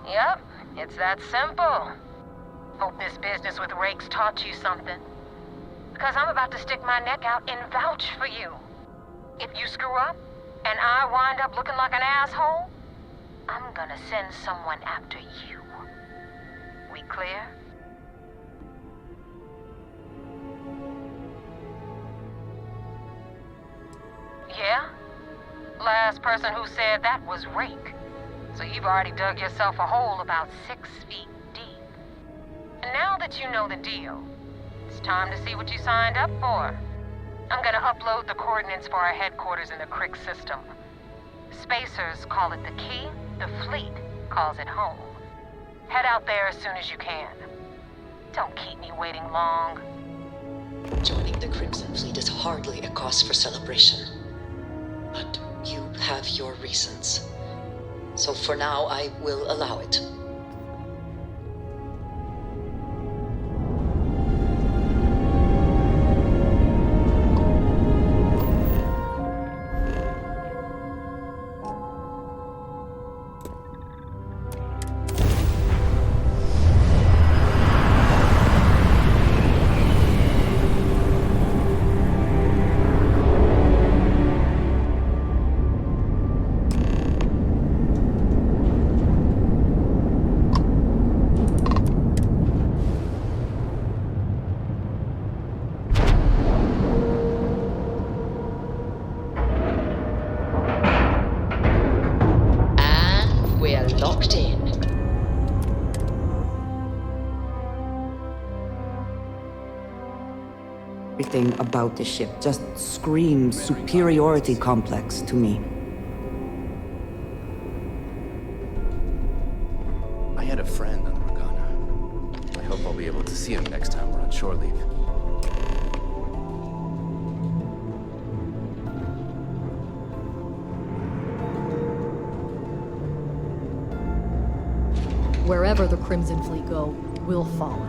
Yep, it's that simple. Hope this business with Rakes taught you something. Because I'm about to stick my neck out and vouch for you. If you screw up, and I wind up looking like an asshole, I'm gonna send someone after you. We clear? Yeah? Last person who said that was Rake. So you've already dug yourself a hole about 6 feet deep. And now that you know the deal, it's time to see what you signed up for. I'm gonna upload the coordinates for our headquarters in the Crick system. Spacers call it the key, the fleet calls it home. Head out there as soon as you can. Don't keep me waiting long. Joining the Crimson Fleet is hardly a cause for celebration. But you have your reasons. So for now, I will allow it. Everything about the ship just screams superiority complex to me. I had a friend on the Regana. I hope I'll be able to see him next time we're on shore leave. Wherever the Crimson Fleet go, we'll follow.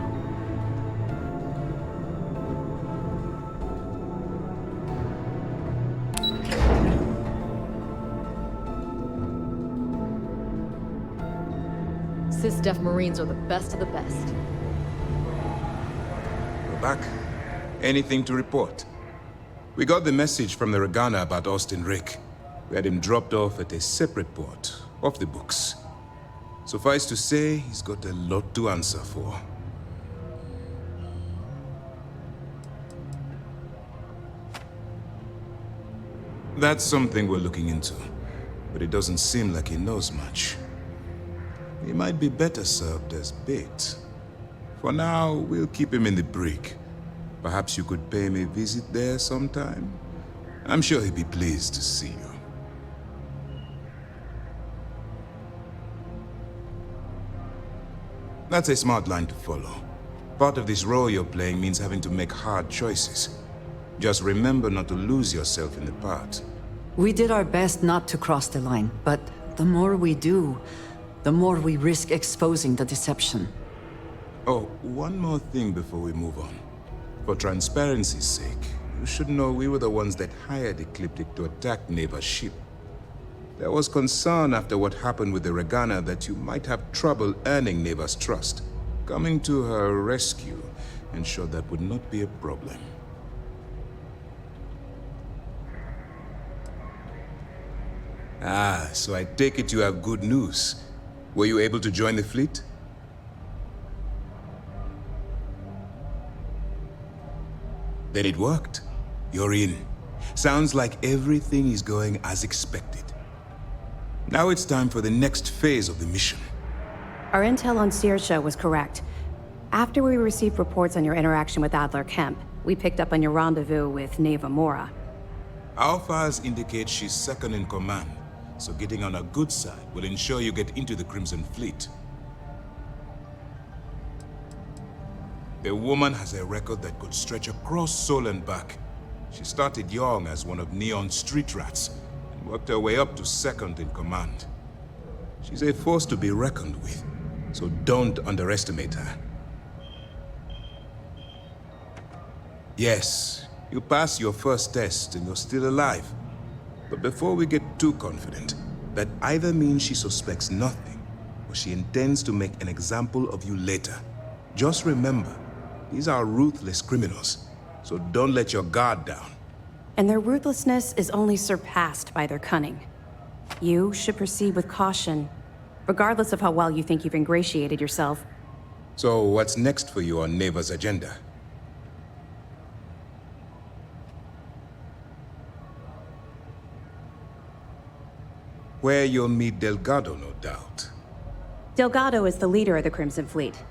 SysDef Marines are the best of the best. We're back. Anything to report? We got the message from the Regana about Austin Rick. We had him dropped off at a separate port, off the books. Suffice to say, he's got a lot to answer for. That's something we're looking into, but it doesn't seem like he knows much. He might be better served as bait. For now, we'll keep him in the brig. Perhaps you could pay him a visit there sometime? I'm sure he'd be pleased to see you. That's a smart line to follow. Part of this role you're playing means having to make hard choices. Just remember not to lose yourself in the part. We did our best not to cross the line, but the more we do, the more we risk exposing the deception. Oh, one more thing before we move on. For transparency's sake, you should know we were the ones that hired Ecliptic to attack Naeva's ship. There was concern after what happened with the Regana that you might have trouble earning Naeva's trust. Coming to her rescue ensured that would not be a problem. Ah, so I take it you have good news. Were you able to join the fleet? Then it worked. You're in. Sounds like everything is going as expected. Now it's time for the next phase of the mission. Our intel on Searsha was correct. After we received reports on your interaction with Adler Kemp, we picked up on your rendezvous with Naeva Mora. Our files indicate she's second in command, so getting on her good side will ensure you get into the Crimson Fleet. The woman has a record that could stretch across Sol and back. She started young as one of Neon's street rats, and worked her way up to second in command. She's a force to be reckoned with, so don't underestimate her. Yes, you passed your first test and you're still alive. But before we get too confident, that either means she suspects nothing, or she intends to make an example of you later. Just remember, these are ruthless criminals, so don't let your guard down. And their ruthlessness is only surpassed by their cunning. You should proceed with caution, regardless of how well you think you've ingratiated yourself. So what's next for you on Naeva's agenda? Where you'll meet Delgado, no doubt. Delgado is the leader of the Crimson Fleet.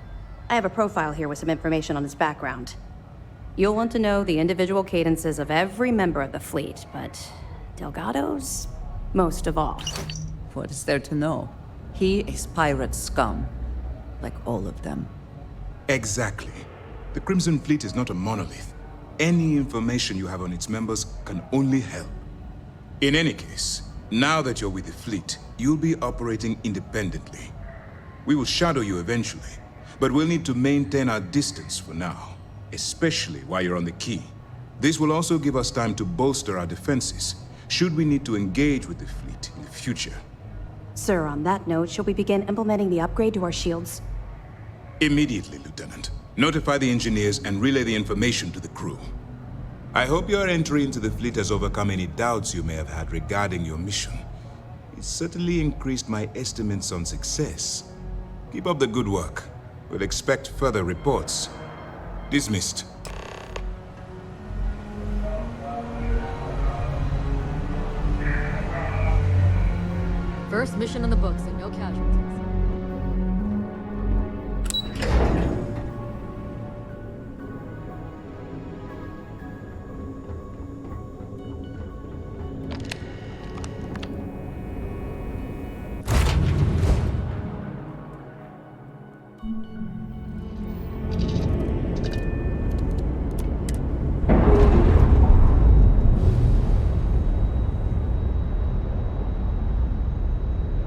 I have a profile here with some information on his background. You'll want to know the individual cadences of every member of the fleet, but Delgado's most of all. What is there to know? He is pirate scum, like all of them. Exactly. The Crimson Fleet is not a monolith. Any information you have on its members can only help. In any case, now that you're with the fleet, you'll be operating independently. We will shadow you eventually, but we'll need to maintain our distance for now, especially while you're on the Key. This will also give us time to bolster our defenses, should we need to engage with the fleet in the future. Sir, on that note, shall we begin implementing the upgrade to our shields? Immediately, Lieutenant. Notify the engineers and relay the information to the crew. I hope your entry into the fleet has overcome any doubts you may have had regarding your mission. It certainly increased my estimates on success. Keep up the good work. We'll expect further reports. Dismissed. First mission in the books and no casualties.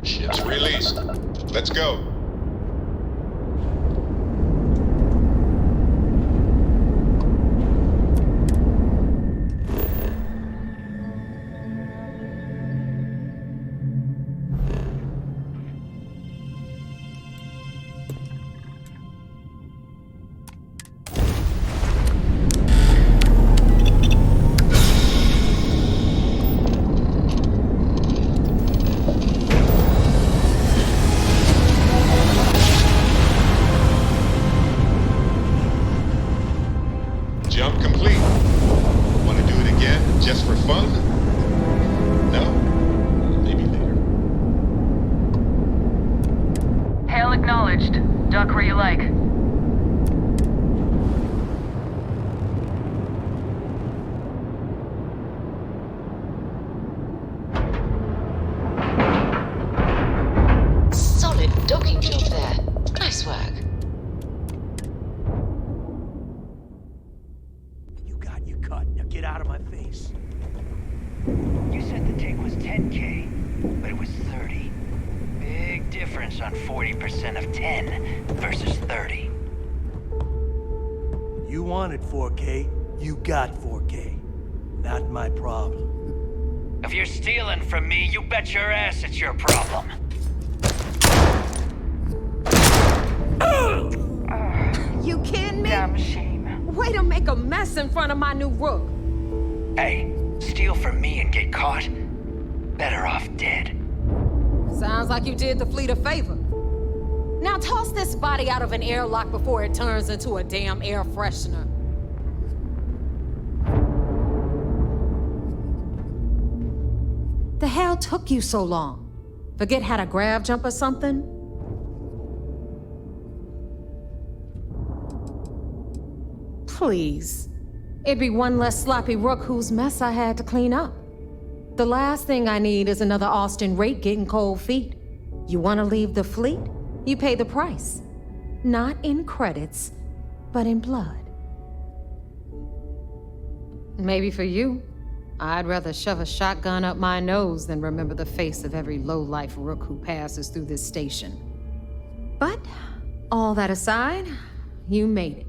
Ship's released. Let's go. Jump complete. Want to do it again, just for fun? No? Maybe later. Hail acknowledged. Duck where you like. Solid docking job there. Nice work. Get out of my face. You said the take was 10K, but it was 30. Big difference on 40% of 10 versus 30. You wanted 4K, you got 4K. Not my problem. If you're stealing from me, you bet your ass it's your problem. You kidding me? Damn shame. Way to make a mess in front of my new Rook. Hey, steal from me and get caught? Better off dead. Sounds like you did the fleet a favor. Now toss this body out of an airlock before it turns into a damn air freshener. The hell took you so long? Forget how to grav jump or something? Please. It'd be one less sloppy Rook whose mess I had to clean up. The last thing I need is another Austin Rake getting cold feet. You want to leave the fleet? You pay the price. Not in credits, but in blood. Maybe for you, I'd rather shove a shotgun up my nose than remember the face of every low-life Rook who passes through this station. But, all that aside, you made it.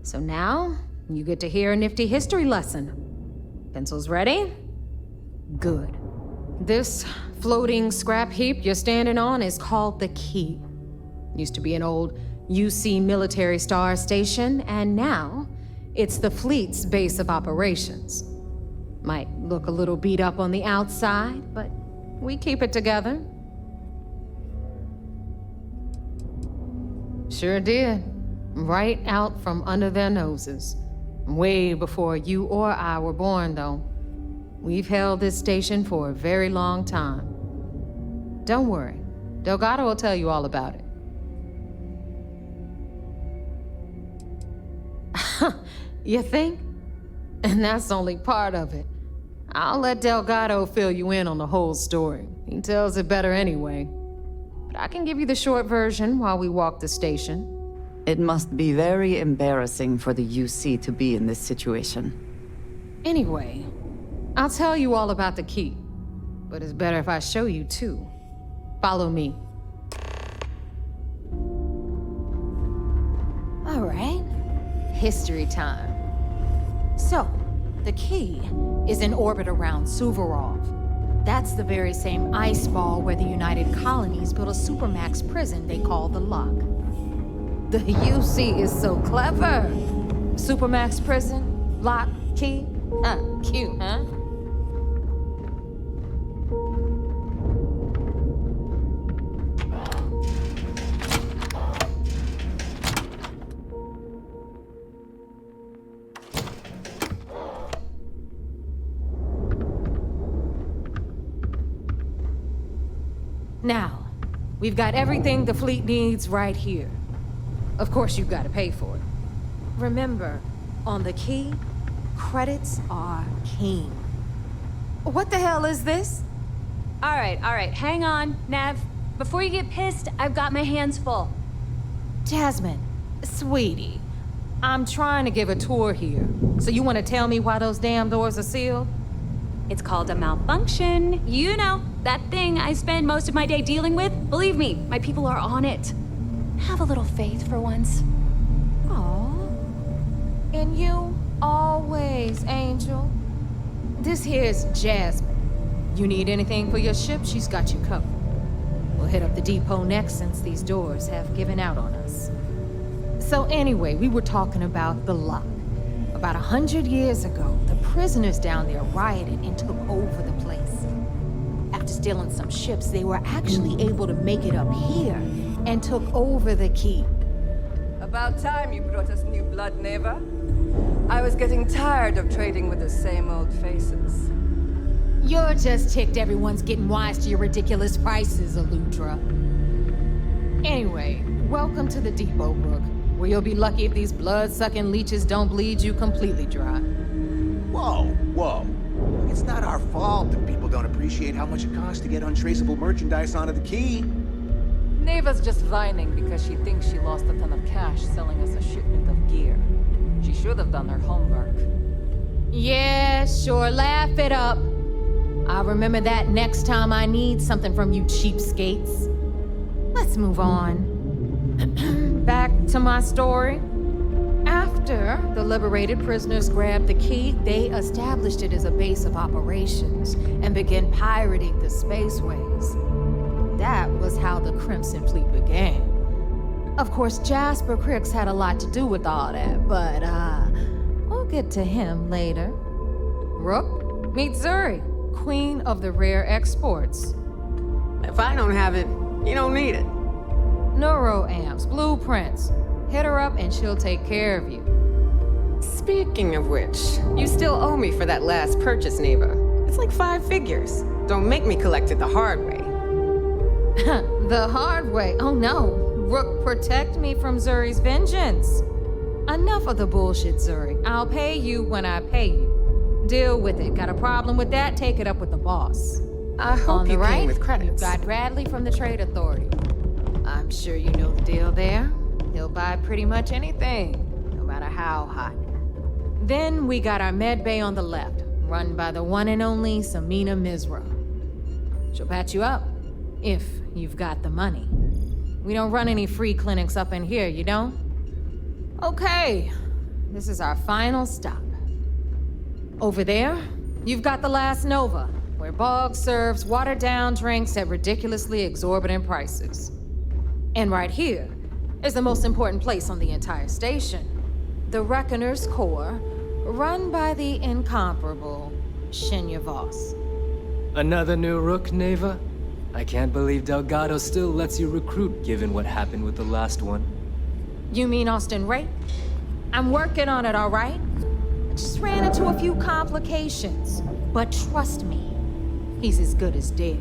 So now, you get to hear a nifty history lesson. Pencils ready? Good. This floating scrap heap you're standing on is called the Key. Used to be an old UC military star station, and now it's the fleet's base of operations. Might look a little beat up on the outside, but we keep it together. Sure did. Right out from under their noses. Way before you or I were born, though. We've held this station for a very long time. Don't worry. Delgado will tell you all about it. You think? And that's only part of it. I'll let Delgado fill you in on the whole story. He tells it better anyway. But I can give you the short version while we walk the station. It must be very embarrassing for the UC to be in this situation. Anyway, I'll tell you all about the key. But it's better if I show you too. Follow me. All right. History time. So, the key is in orbit around Suvorov. That's the very same ice ball where the United Colonies built a supermax prison they call the Lock. The UC is so clever. Supermax prison, lock, key. Cute, huh? Now, we've got everything the fleet needs right here. Of course, you've got to pay for it. Remember, on the key, credits are king. What the hell is this? All right, hang on, Nav. Before you get pissed, I've got my hands full. Jasmine, sweetie, I'm trying to give a tour here. So you want to tell me why those damn doors are sealed? It's called a malfunction. You know, that thing I spend most of my day dealing with. Believe me, my people are on it. Have a little faith for once. Aww. In you, always, Angel. This here's Jasmine. You need anything for your ship, she's got you covered. We'll hit up the depot next since these doors have given out on us. So anyway, we were talking about the Lock. About 100 years ago, the prisoners down there rioted and took over the place. After stealing some ships, they were actually able to make it up here and took over the key. About time you brought us new blood, Naeva. I was getting tired of trading with the same old faces. You're just ticked everyone's getting wise to your ridiculous prices, Aludra. Anyway, welcome to the depot, Rook, where you'll be lucky if these blood-sucking leeches don't bleed you completely dry. Whoa. It's not our fault that people don't appreciate how much it costs to get untraceable merchandise onto the key. Naeva's just whining because she thinks she lost a ton of cash selling us a shipment of gear. She should have done her homework. Yeah, sure, laugh it up. I'll remember that next time I need something from you cheapskates. Let's move on. Back to my story. After the liberated prisoners grabbed the key, they established it as a base of operations and began pirating the spaceways. That was how the Crimson Fleet began. Of course, Jasper Cricks had a lot to do with all that, but we'll get to him later. Rook, meet Zuri, Queen of the Rare Exports. If I don't have it, you don't need it. Neuroamps, blueprints. Hit her up and she'll take care of you. Speaking of which, you still owe me for that last purchase, Naeva. It's like 5 figures. Don't make me collect it the hard way. The hard way? Oh no. Rook, protect me from Zuri's vengeance. Enough of the bullshit, Zuri. I'll pay you when I pay you. Deal with it. Got a problem with that? Take it up with the boss. I hope you pay with credits. You've got Bradley from the Trade Authority. I'm sure you know the deal there. He'll buy pretty much anything, no matter how hot. Then we got our med bay on the left, run by the one and only Samina Mizra. She'll patch you up, if you've got the money. We don't run any free clinics up in here, you don't? Okay, this is our final stop. Over there, you've got the last Nova, where Bog serves watered-down drinks at ridiculously exorbitant prices. And right here is the most important place on the entire station, the Reckoner's Core, run by the incomparable Shinya Voss. Another new Rook, Naeva? I can't believe Delgado still lets you recruit, given what happened with the last one. You mean Austin Ray? I'm working on it, all right? I just ran into a few complications. But trust me, he's as good as dead.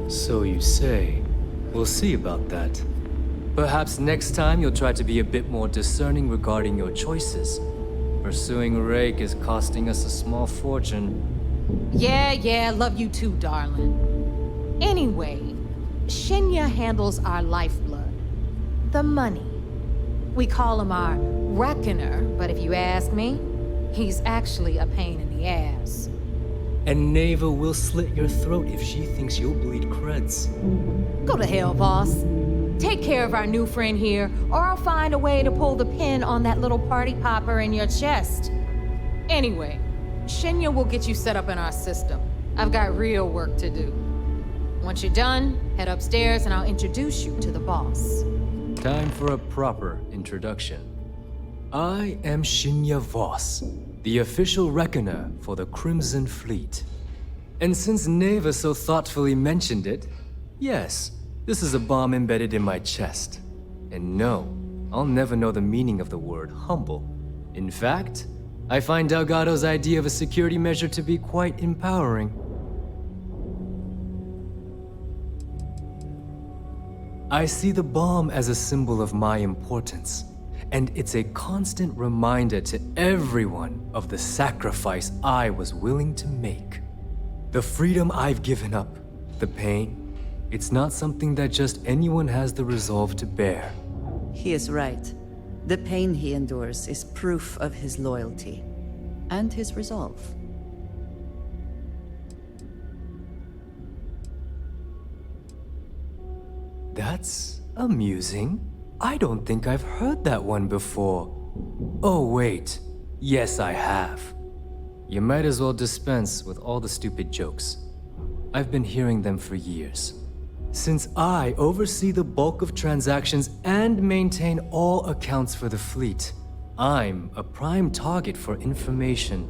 So you say. We'll see about that. Perhaps next time you'll try to be a bit more discerning regarding your choices. Pursuing Rake is costing us a small fortune. Yeah, love you too, darling. Anyway, Shinya handles our lifeblood. The money. We call him our reckoner, but if you ask me, he's actually a pain in the ass. And Naeva will slit your throat if she thinks you'll bleed creds. Go to hell, boss. Take care of our new friend here, or I'll find a way to pull the pin on that little party popper in your chest. Anyway, Shinya will get you set up in our system. I've got real work to do. Once you're done, head upstairs and I'll introduce you to the boss. Time for a proper introduction. I am Shinya Voss, the official reckoner for the Crimson Fleet. And since Naeva so thoughtfully mentioned it, yes, this is a bomb embedded in my chest. And no, I'll never know the meaning of the word humble. In fact, I find Delgado's idea of a security measure to be quite empowering. I see the bomb as a symbol of my importance, and it's a constant reminder to everyone of the sacrifice I was willing to make. The freedom I've given up, the pain, it's not something that just anyone has the resolve to bear. He is right. The pain he endures is proof of his loyalty and his resolve. That's amusing. I don't think I've heard that one before. Oh, wait. Yes, I have. You might as well dispense with all the stupid jokes. I've been hearing them for years. Since I oversee the bulk of transactions and maintain all accounts for the fleet, I'm a prime target for information.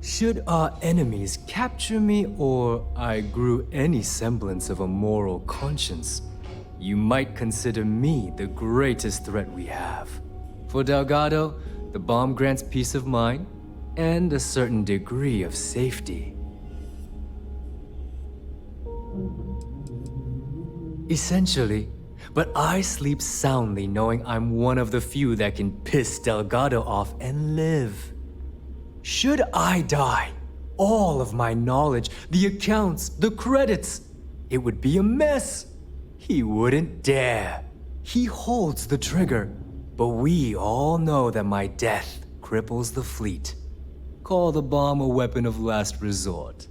Should our enemies capture me or I grew any semblance of a moral conscience, you might consider me the greatest threat we have. For Delgado, the bomb grants peace of mind and a certain degree of safety. Essentially, but I sleep soundly knowing I'm one of the few that can piss Delgado off and live. Should I die, all of my knowledge, the accounts, the credits, it would be a mess. He wouldn't dare. He holds the trigger, but we all know that my death cripples the fleet. Call the bomb a weapon of last resort.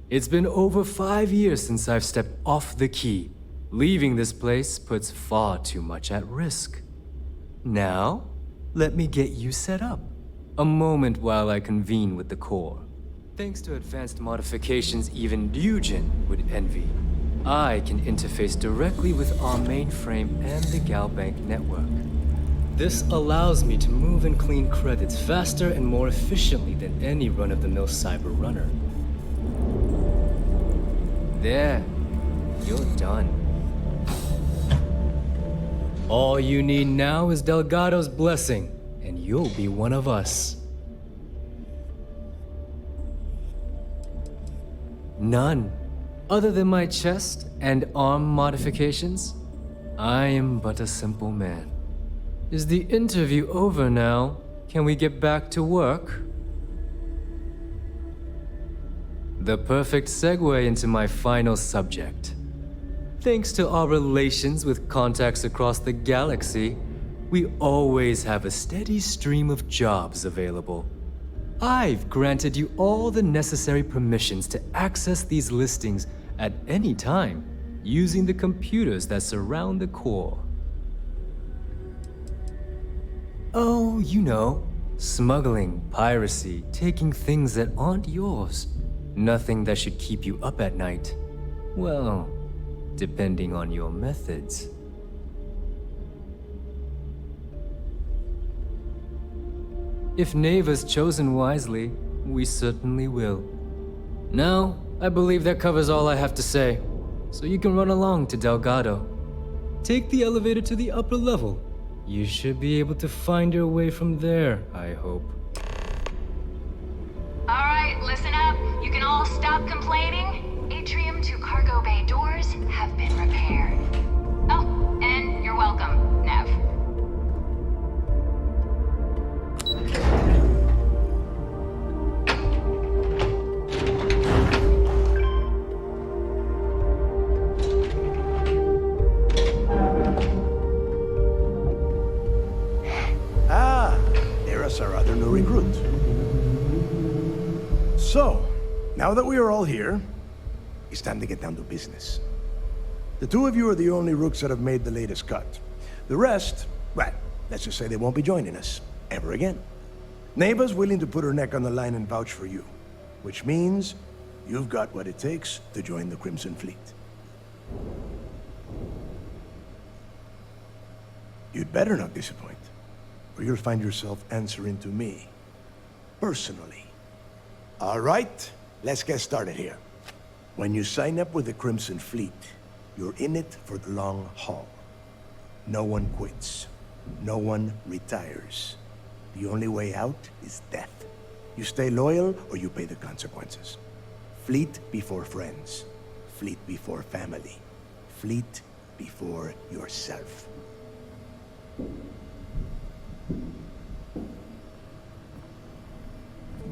It's been over 5 years since I've stepped off the key. Leaving this place puts far too much at risk. Now, let me get you set up. A moment while I convene with the core. Thanks to advanced modifications even Dujin would envy, I can interface directly with our mainframe and the Galbank network. This allows me to move and clean credits faster and more efficiently than any run-of-the-mill cyber runner. There, you're done. All you need now is Delgado's blessing, and you'll be one of us. None. Other than my chest and arm modifications, I am but a simple man. Is the interview over now? Can we get back to work? The perfect segue into my final subject. Thanks to our relations with contacts across the galaxy, we always have a steady stream of jobs available. I've granted you all the necessary permissions to access these listings at any time, using the computers that surround the core. Oh, you know, smuggling, piracy, taking things that aren't yours. Nothing that should keep you up at night. Well, depending on your methods. If Naeva's chosen wisely, we certainly will. Now, I believe that covers all I have to say, so you can run along to Delgado. Take the elevator to the upper level. You should be able to find your way from there, I hope. Alright, listen up. You can all stop complaining. Atrium to cargo bay doors have been repaired. Oh, and you're welcome, Nev. So, now that we are all here, it's time to get down to business. The two of you are the only Rooks that have made the latest cut. The rest, well, let's just say they won't be joining us ever again. Naeva's willing to put her neck on the line and vouch for you, which means you've got what it takes to join the Crimson Fleet. You'd better not disappoint, or you'll find yourself answering to me, personally. All right, let's get started here. When you sign up with the Crimson Fleet, you're in it for the long haul. No one quits. No one retires. The only way out is death. You stay loyal or you pay the consequences. Fleet before friends. Fleet before family. Fleet before yourself.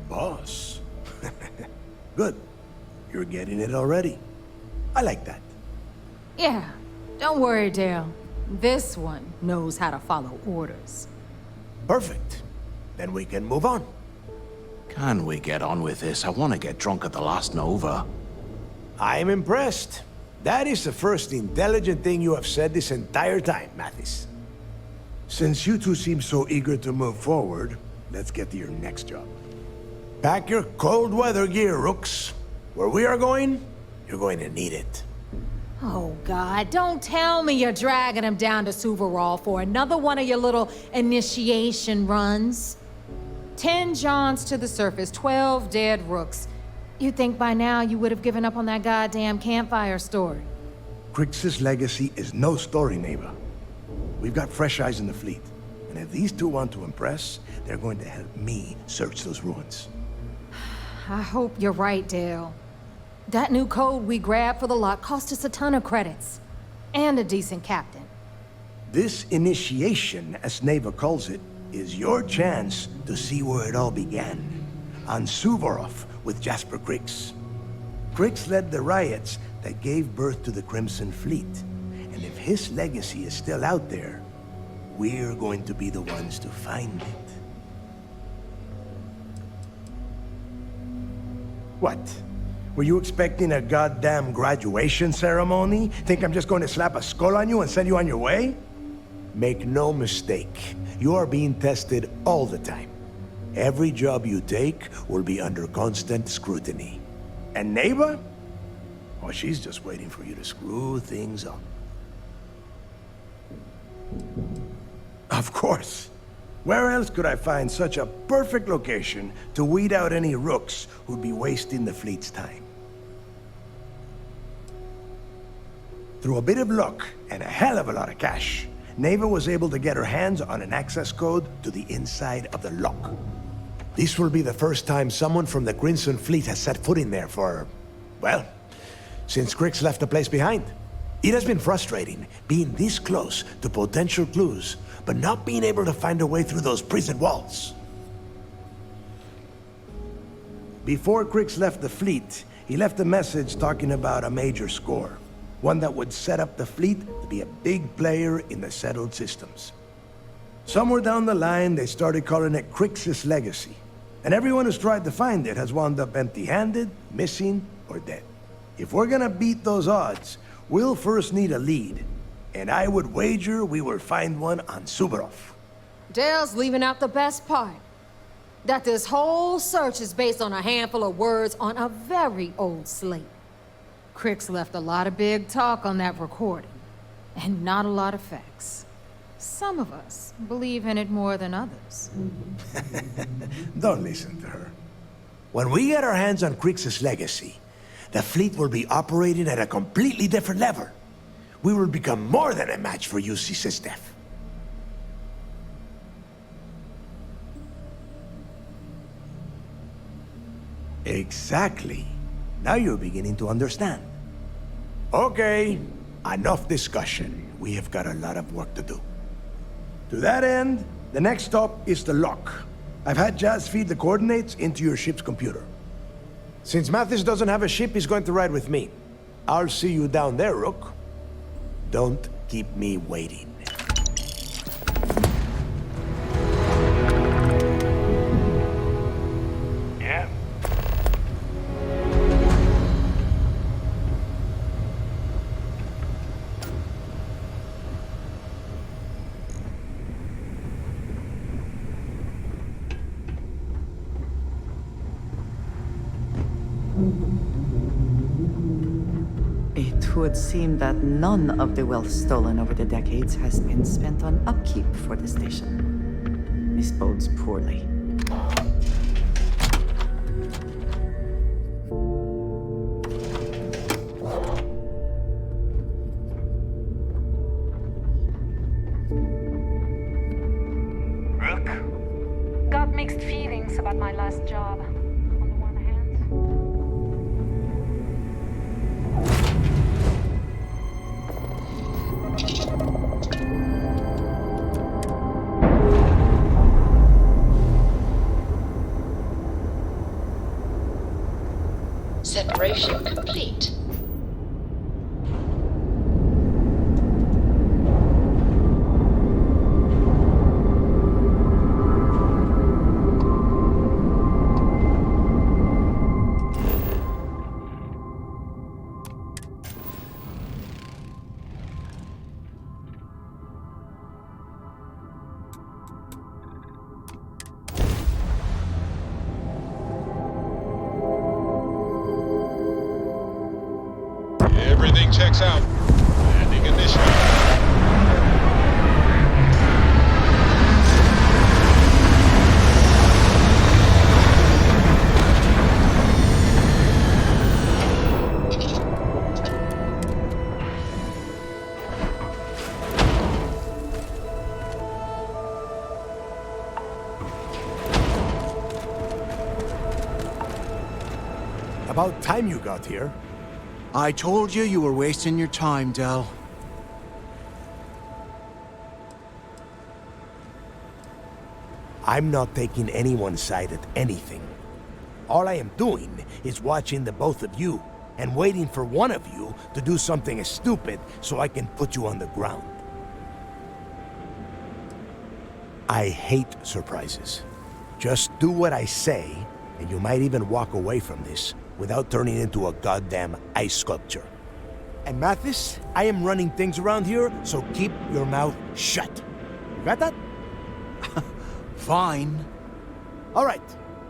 Boss. Good. You're getting it already. I like that. Yeah, don't worry, Dale. This one knows how to follow orders. Perfect. Then we can move on. Can we get on with this? I want to get drunk at the last Nova. I'm impressed. That is the first intelligent thing you have said this entire time, Mathis. Since you two seem so eager to move forward, let's get to your next job. Pack your cold weather gear, Rooks. Where we are going, you're going to need it. Oh, God, don't tell me you're dragging him down to Suvarol for another one of your little initiation runs. 10 Johns to the surface, 12 dead Rooks. You'd think by now you would have given up on that goddamn campfire story. Crix's legacy is no story, Naeva. We've got fresh eyes in the fleet. And if these two want to impress, they're going to help me search those ruins. I hope you're right, Dale. That new code we grabbed for the lock cost us a ton of credits. And a decent captain. This initiation, as Naeva calls it, is your chance to see where it all began. On Suvorov with Jasper Crix. Crix led the riots that gave birth to the Crimson Fleet. And if his legacy is still out there, we're going to be the ones to find it. What? Were you expecting a goddamn graduation ceremony? Think I'm just going to slap a skull on you and send you on your way? Make no mistake, you are being tested all the time. Every job you take will be under constant scrutiny. And Naeva? Oh, she's just waiting for you to screw things up. Of course. Where else could I find such a perfect location to weed out any Rooks who'd be wasting the fleet's time? Through a bit of luck and a hell of a lot of cash, Naeva was able to get her hands on an access code to the inside of the lock. This will be the first time someone from the Crimson Fleet has set foot in there for, well, since Crix left the place behind. It has been frustrating being this close to potential clues, but not being able to find a way through those prison walls. Before Crix left the fleet, he left a message talking about a major score. One that would set up the fleet to be a big player in the settled systems. Somewhere down the line, they started calling it Crix's legacy. And everyone who's tried to find it has wound up empty-handed, missing, or dead. If we're gonna beat those odds, we'll first need a lead. And I would wager we will find one on Suvorov. Dale's leaving out the best part. That this whole search is based on a handful of words on a very old slate. Crix left a lot of big talk on that recording, and not a lot of facts. Some of us believe in it more than others. Don't listen to her. When we get our hands on Crix's legacy, the fleet will be operating at a completely different level. We will become more than a match for UC SysDef. Exactly. Now you're beginning to understand. Okay, enough discussion. We have got a lot of work to do. To that end, the next stop is the lock. I've had Jazz feed the coordinates into your ship's computer. Since Mathis doesn't have a ship, he's going to ride with me. I'll see you down there, Rook. Don't keep me waiting. Yeah? It would seem that none of the wealth stolen over the decades has been spent on upkeep for the station. This bodes poorly. Rook? Got mixed feelings about my last job. On the one hand. Separation complete. Everything checks out. Landing initial. About time you got here. I told you you were wasting your time, Del. I'm not taking anyone's side at anything. All I am doing is watching the both of you and waiting for one of you to do something stupid so I can put you on the ground. I hate surprises. Just do what I say, and you might even walk away from this without turning into a goddamn ice sculpture. And Mathis, I am running things around here, so keep your mouth shut. You got that? Fine. All right,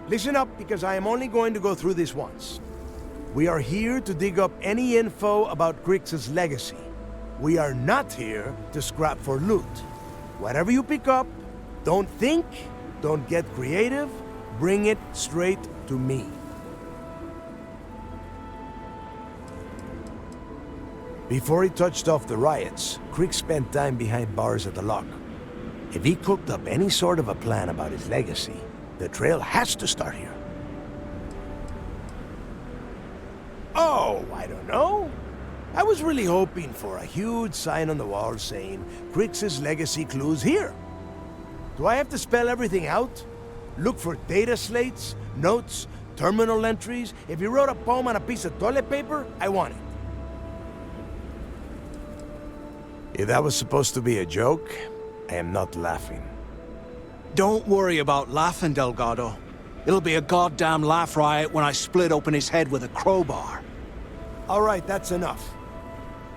listen up because I am only going to go through this once. We are here to dig up any info about Grix's legacy. We are not here to scrap for loot. Whatever you pick up, don't think, don't get creative, bring it straight to me. Before he touched off the riots, Crick spent time behind bars at the lock. If he cooked up any sort of a plan about his legacy, the trail has to start here. Oh, I don't know. I was really hoping for a huge sign on the wall saying, Crick's legacy clues here. Do I have to spell everything out? Look for data slates, notes, terminal entries? If he wrote a poem on a piece of toilet paper, I want it. If that was supposed to be a joke, I am not laughing. Don't worry about laughing, Delgado. It'll be a goddamn laugh riot when I split open his head with a crowbar. All right, that's enough.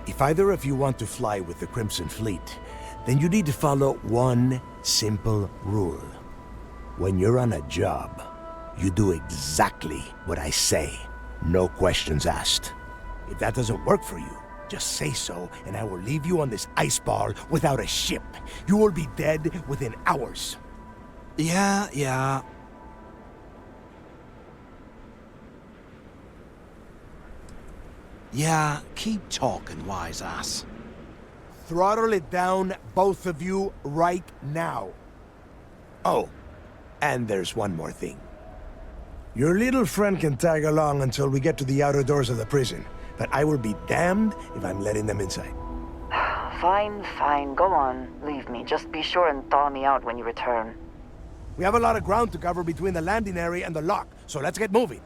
If either of you want to fly with the Crimson Fleet, then you need to follow one simple rule. When you're on a job, you do exactly what I say. No questions asked. If that doesn't work for you, just say so, and I will leave you on this ice ball without a ship. You will be dead within hours. Yeah. Yeah, keep talking, wise ass. Throttle it down, both of you, right now. Oh, and there's one more thing. Your little friend can tag along until we get to the outer doors of the prison. But I will be damned if I'm letting them inside. Fine, go on. Leave me. Just be sure and thaw me out when you return. We have a lot of ground to cover between the landing area and the lock, so let's get moving.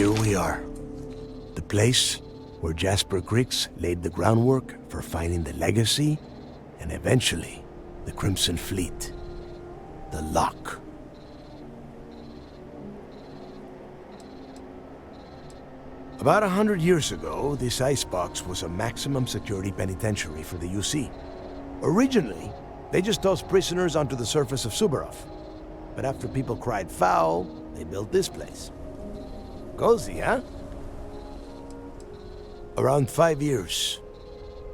here we are. The place where Jasper Griggs laid the groundwork for finding the legacy and eventually the Crimson Fleet. The Lock. About 100 years ago, this icebox was a maximum security penitentiary for the UC. Originally, they just tossed prisoners onto the surface of Subarov. But after people cried foul, they built this place. Cozy, huh? Around 5 years.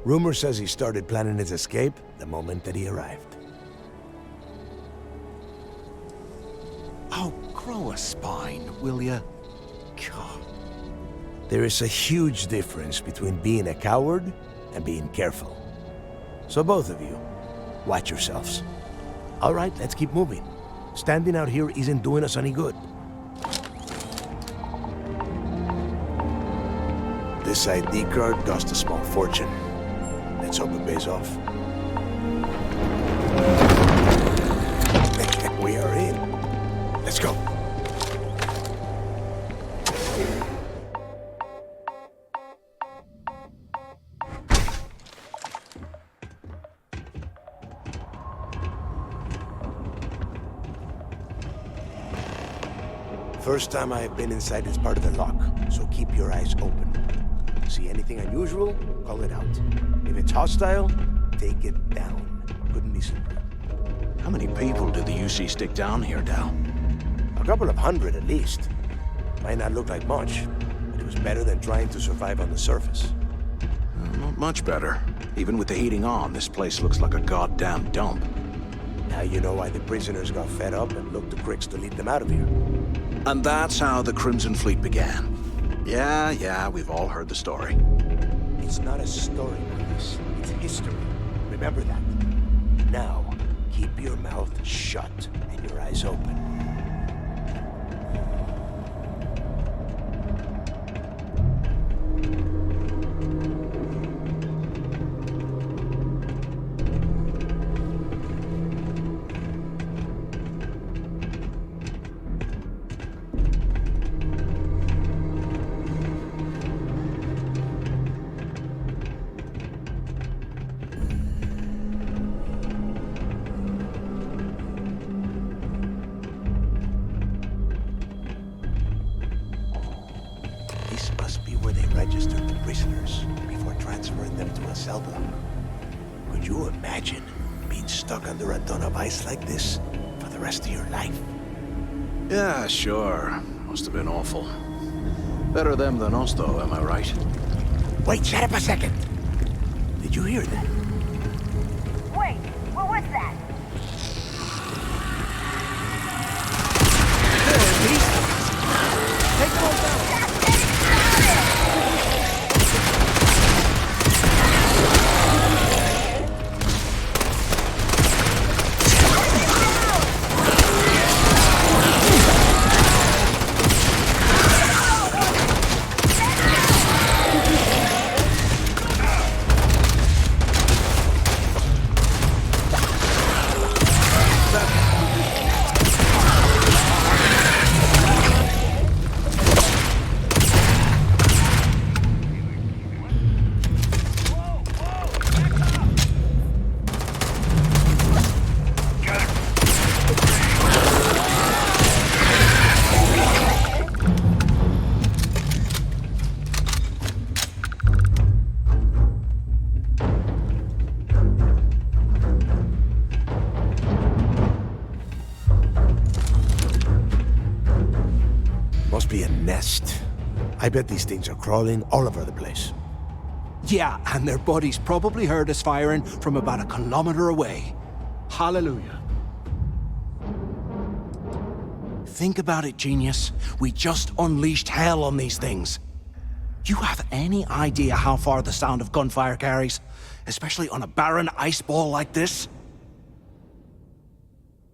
Rumor says he started planning his escape the moment that he arrived. Oh, grow a spine, will ya? God. There is a huge difference between being a coward and being careful. So both of you, watch yourselves. All right, let's keep moving. Standing out here isn't doing us any good. This ID card cost a small fortune. Let's hope it pays off. We are in. Let's go. First time I have been inside this part of the lock, so keep your eyes open. See anything unusual, call it out. If it's hostile, take it down. Couldn't be simpler. How many people did the UC stick down here, Dal? A couple of hundred at least. Might not look like much, but it was better than trying to survive on the surface. Not much better. Even with the heating on, this place looks like a goddamn dump. Now you know why the prisoners got fed up and looked to Griggs to lead them out of here. And that's how the Crimson Fleet began. Yeah, we've all heard the story. It's not a story, Marcus. It's history. Remember that. Now, keep your mouth shut and your eyes open. Registered the prisoners before transferring them to a cell block. Could you imagine being stuck under a ton of ice like this for the rest of your life? Yeah, sure. Must have been awful. Better them than us, though, am I right? Wait, shut up a second. Did you hear that? Wait, what was that? Take them all down. Must be a nest. I bet these things are crawling all over the place. Yeah, and their buddies probably heard us firing from about 1 kilometer away. Hallelujah. Think about it, genius. We just unleashed hell on these things. You have any idea how far the sound of gunfire carries? Especially on a barren ice ball like this?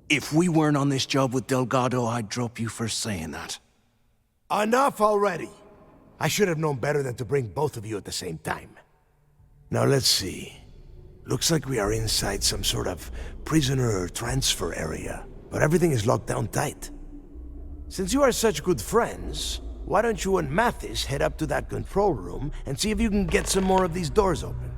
If we weren't on this job with Delgado, I'd drop you for saying that. Enough already! I should have known better than to bring both of you at the same time. Now let's see. Looks like we are inside some sort of prisoner transfer area, but everything is locked down tight. Since you are such good friends, why don't you and Mathis head up to that control room and see if you can get some more of these doors open?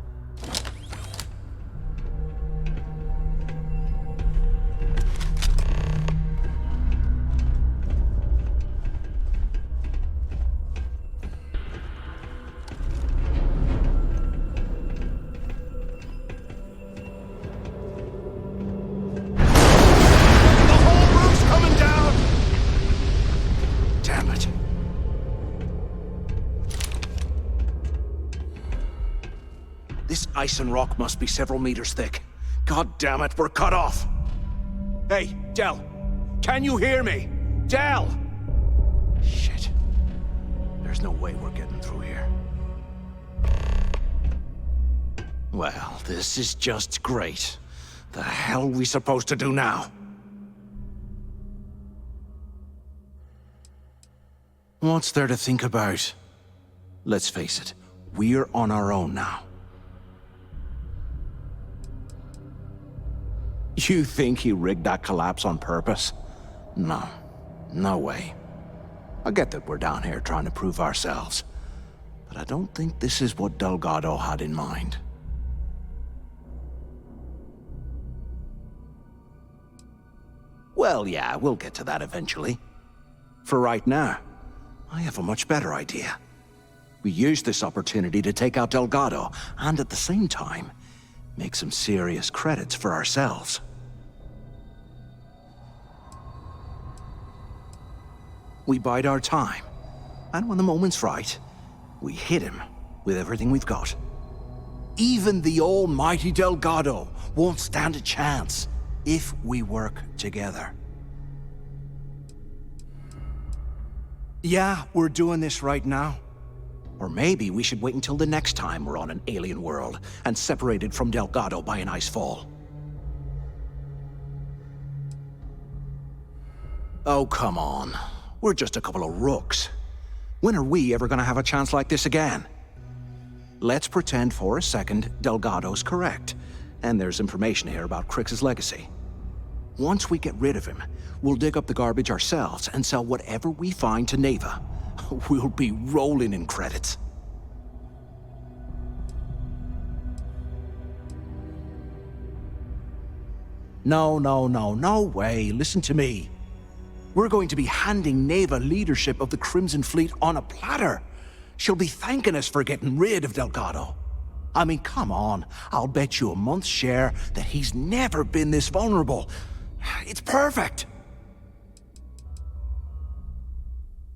Ice and rock must be several meters thick. God damn it, we're cut off! Hey, Del! Can you hear me? Del! Shit. There's no way we're getting through here. Well, this is just great. The hell are we supposed to do now? What's there to think about? Let's face it, we're on our own now. You think he rigged that collapse on purpose? No. No way. I get that we're down here trying to prove ourselves, but I don't think this is what Delgado had in mind. Well, yeah, we'll get to that eventually. For right now, I have a much better idea. We use this opportunity to take out Delgado, and at the same time, make some serious credits for ourselves. We bide our time, and when the moment's right, we hit him with everything we've got. Even the almighty Delgado won't stand a chance if we work together. Yeah, we're doing this right now. Or maybe we should wait until the next time we're on an alien world and separated from Delgado by an ice fall. Oh, come on. We're just a couple of rooks. When are we ever gonna have a chance like this again? Let's pretend for a second Delgado's correct, and there's information here about Crix's legacy. Once we get rid of him, we'll dig up the garbage ourselves and sell whatever we find to Naeva. We'll be rolling in credits. No way. Listen to me. We're going to be handing Naeva leadership of the Crimson Fleet on a platter. She'll be thanking us for getting rid of Delgado. I mean, come on. I'll bet you a month's share that he's never been this vulnerable. It's perfect.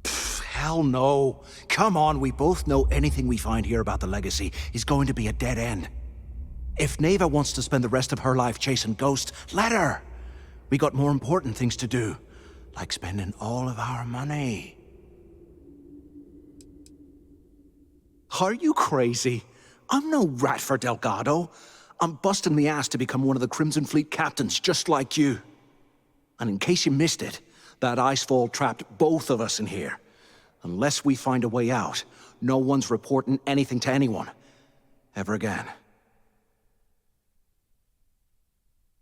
Hell no. Come on, we both know anything we find here about the legacy is going to be a dead end. If Naeva wants to spend the rest of her life chasing ghosts, let her. We got more important things to do, like spending all of our money. Are you crazy? I'm no rat for Delgado. I'm busting the ass to become one of the Crimson Fleet captains, just like you. And in case you missed it, that icefall trapped both of us in here. Unless we find a way out, no one's reporting anything to anyone. Ever again.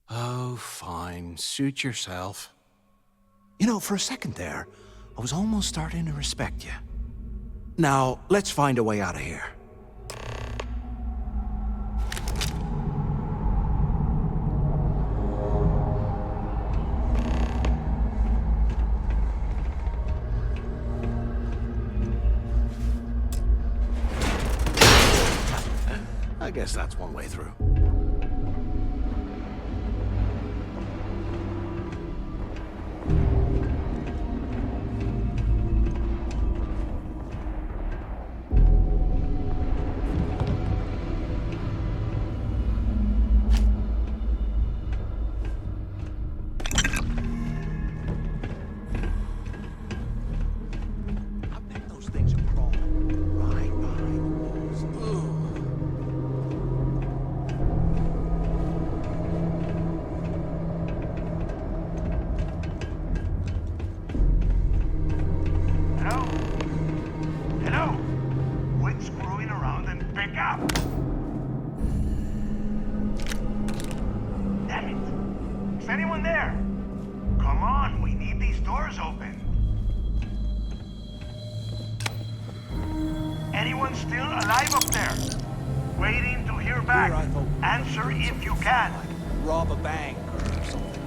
Oh, fine. Suit yourself. You know, for a second there, I was almost starting to respect you. Now, let's find a way out of here. I guess that's one way through. Anyone still alive up there? Waiting to hear back. Answer if you can. Rob a bank or something.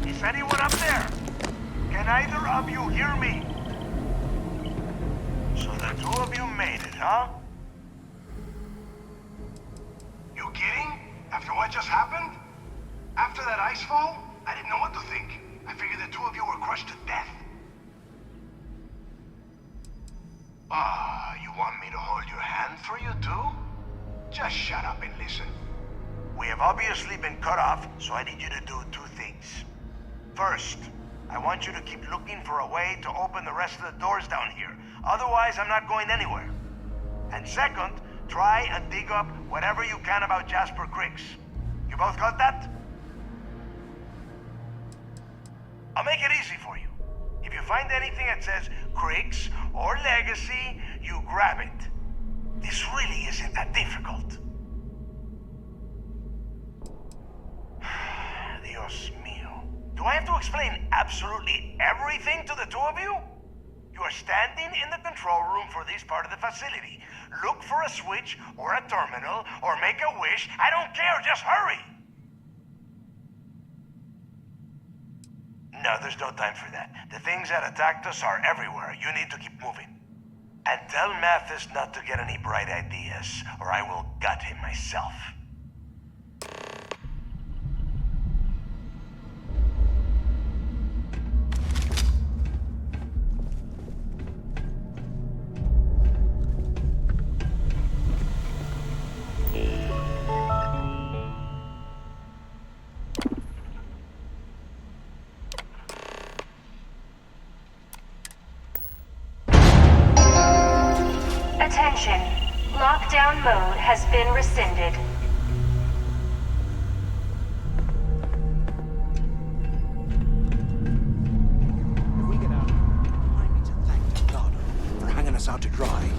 Is anyone up there? Can either of you hear me? So the two of you made it, huh? You kidding? After what just happened? After that ice fall? I didn't know what to think. I figured the two of you were crushed to death. You want me to hold your hand for you too? Just shut up and listen. We have obviously been cut off, so I need you to do two things. First, I want you to keep looking for a way to open the rest of the doors down here. Otherwise, I'm not going anywhere. And second, try and dig up whatever you can about Jasper Cricks. You both got that? I'll make it easy for you. If you find anything that says Cricks or Legacy, you grab it. This really isn't that difficult. Dios mío. Do I have to explain absolutely everything to the two of you? You are standing in the control room for this part of the facility. Look for a switch or a terminal or make a wish. I don't care, just hurry! No, there's no time for that. The things that attacked us are everywhere. You need to keep moving. And tell Mathis not to get any bright ideas, or I will gut him myself. Attention. Lockdown mode has been rescinded. If we get out, I need to thank God for hanging us out to dry.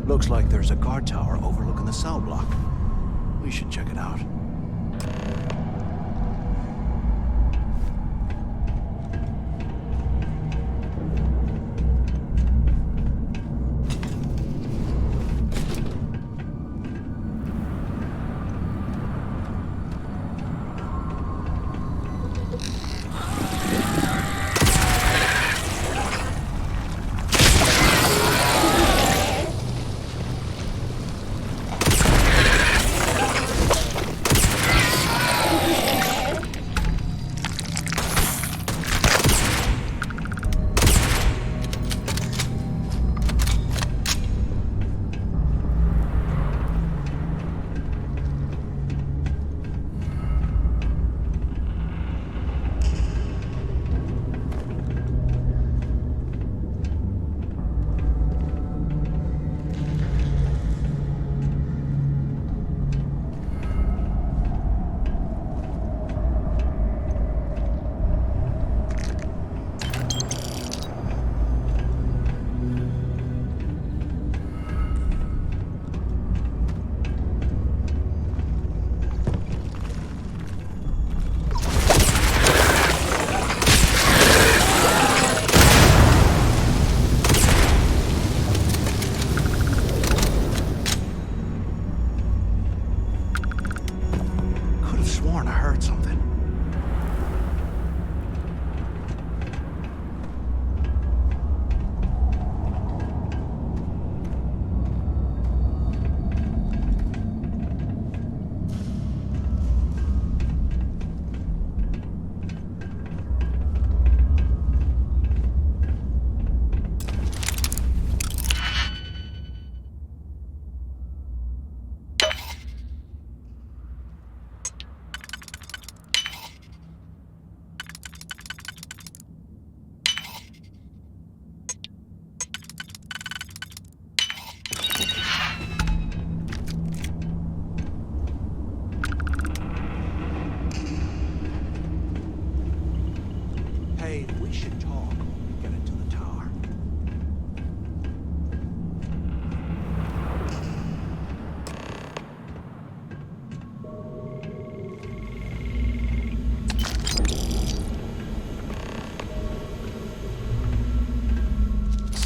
Looks like there's a guard tower overlooking the cell block. We should check it out.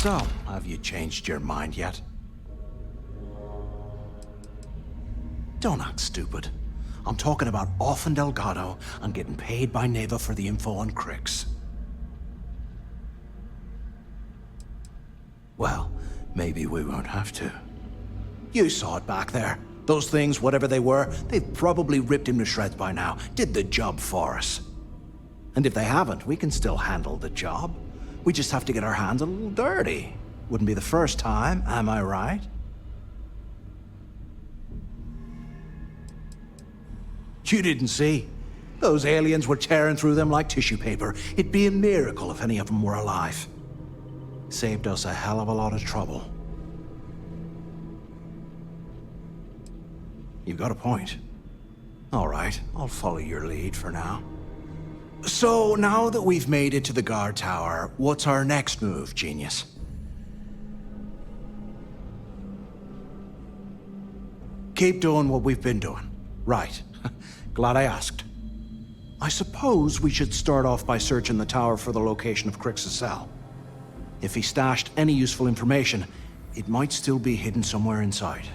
So, have you changed your mind yet? Don't act stupid. I'm talking about off in Delgado and getting paid by Naeva for the info on Crix. Well, maybe we won't have to. You saw it back there. Those things, whatever they were, they've probably ripped him to shreds by now. Did the job for us. And if they haven't, we can still handle the job. We just have to get our hands a little dirty. Wouldn't be the first time, am I right? You didn't see. Those aliens were tearing through them like tissue paper. It'd be a miracle if any of them were alive. Saved us a hell of a lot of trouble. You've got a point. All right, I'll follow your lead for now. So, now that we've made it to the guard tower, what's our next move, genius? Keep doing what we've been doing. Right. Glad I asked. I suppose we should start off by searching the tower for the location of Crix's cell. If he stashed any useful information, it might still be hidden somewhere inside.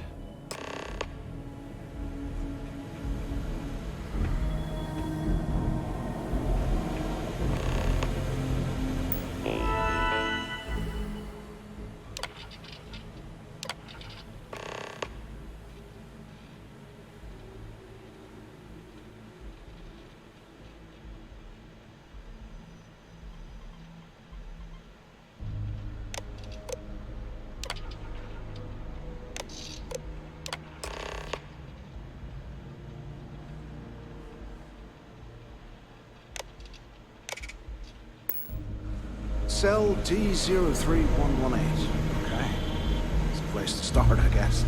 Cell D03118. Okay. It's a place to start, I guess.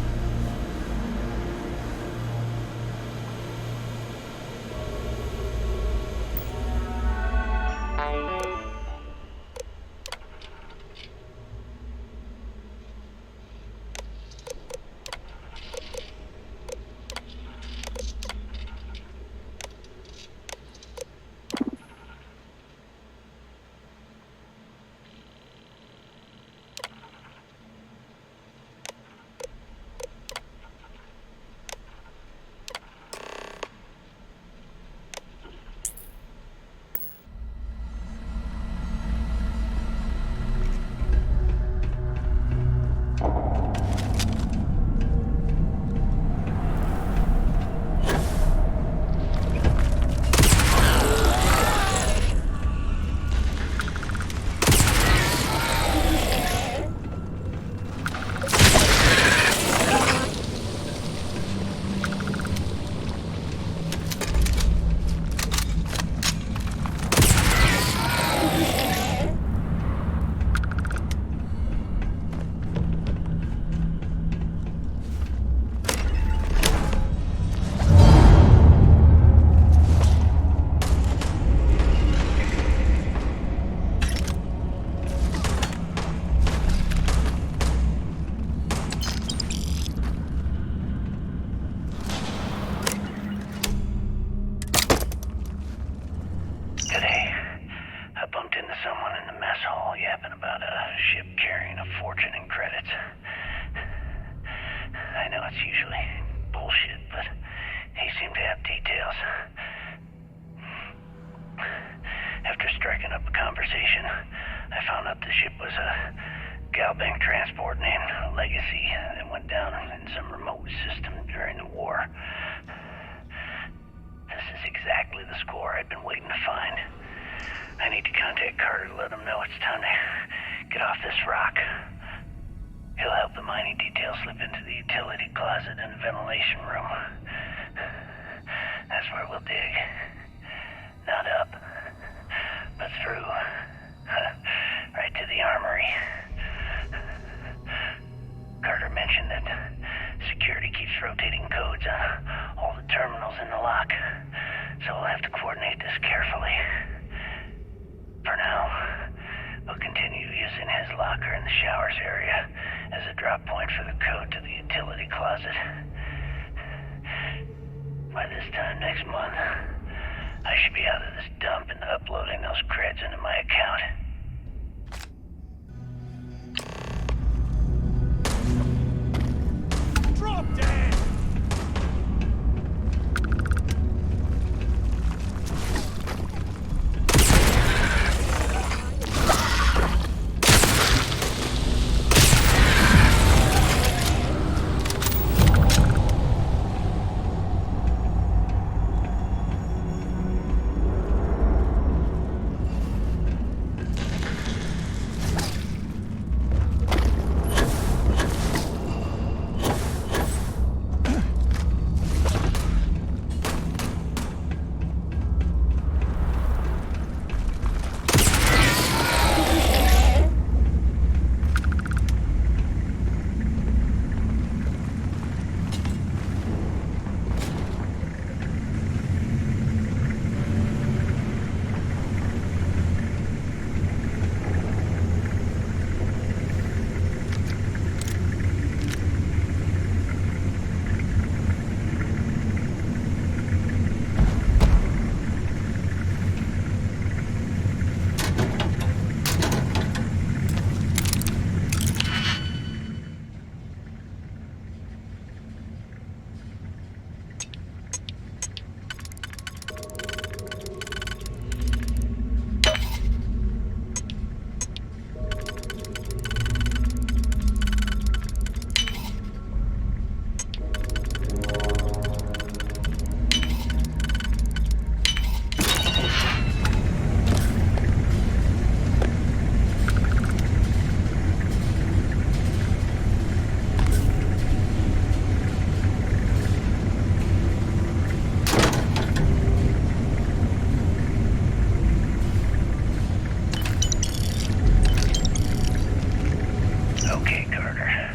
Carter.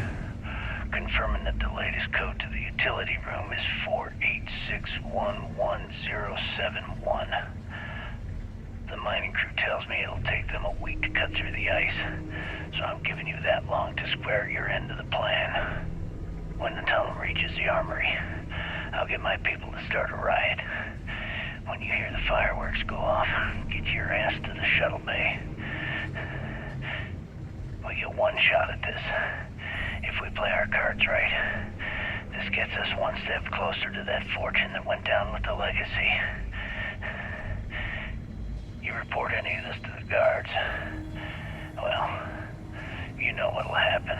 Confirming that the latest code to the utility room is 486111071. The mining crew tells me it'll take them a week to cut through the ice, so I'm giving you that long to square your end of the plan. When the tunnel reaches the armory, I'll get my people to start a riot. When you hear the fireworks go off, get your ass to the shuttle bay. We get one shot at this. If we play our cards right, this gets us one step closer to that fortune that went down with the legacy. You report any of this to the guards, well, you know what'll happen.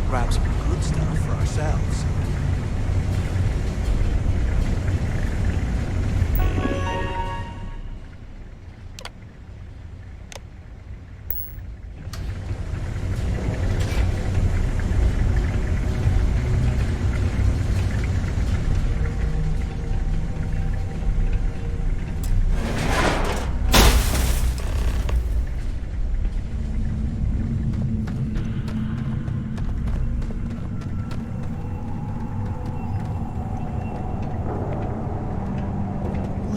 grab some good stuff for ourselves.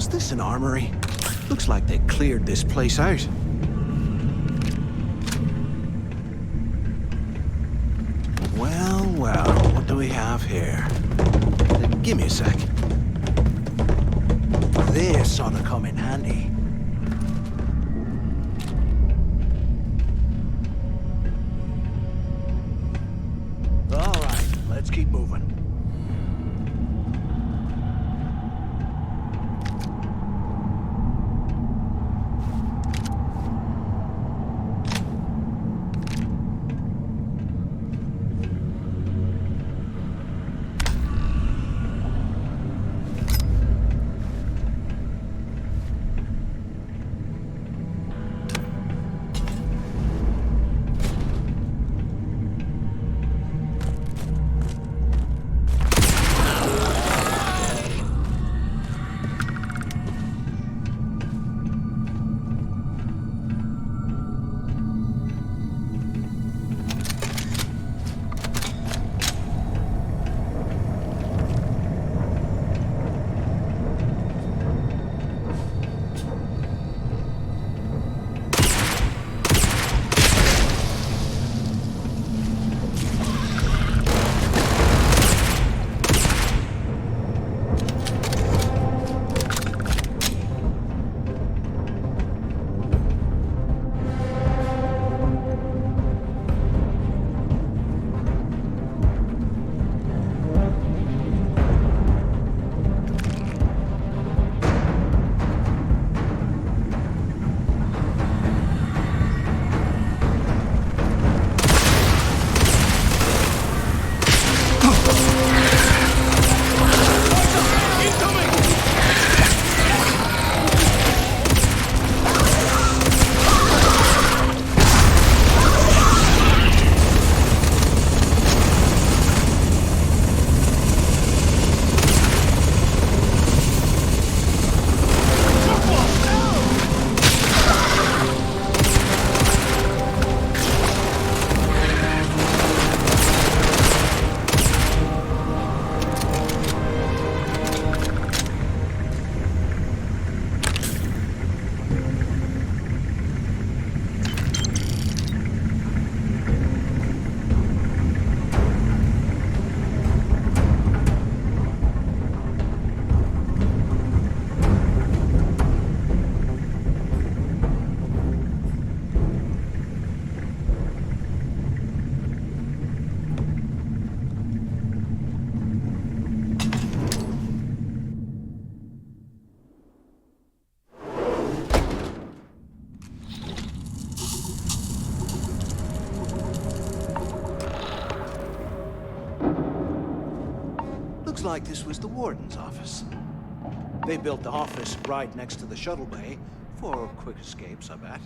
Was this an armory? Looks like they cleared this place out. Well, well, what do we have here? Give me a sec. This ought to come in handy. All right, let's keep moving. Looks like this was the warden's office. They built the office right next to the shuttle bay for quick escapes, I bet.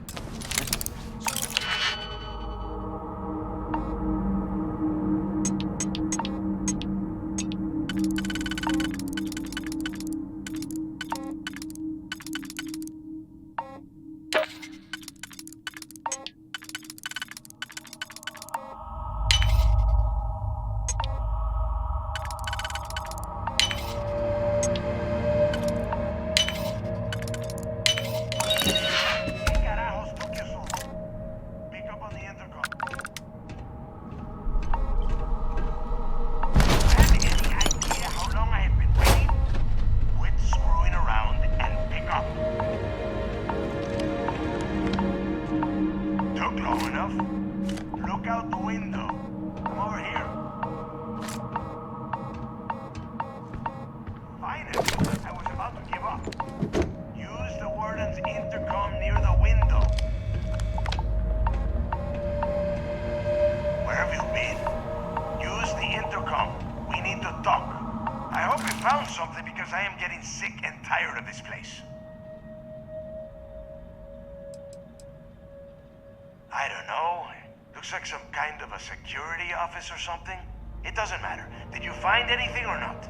Or something? It doesn't matter. Did you find anything or not?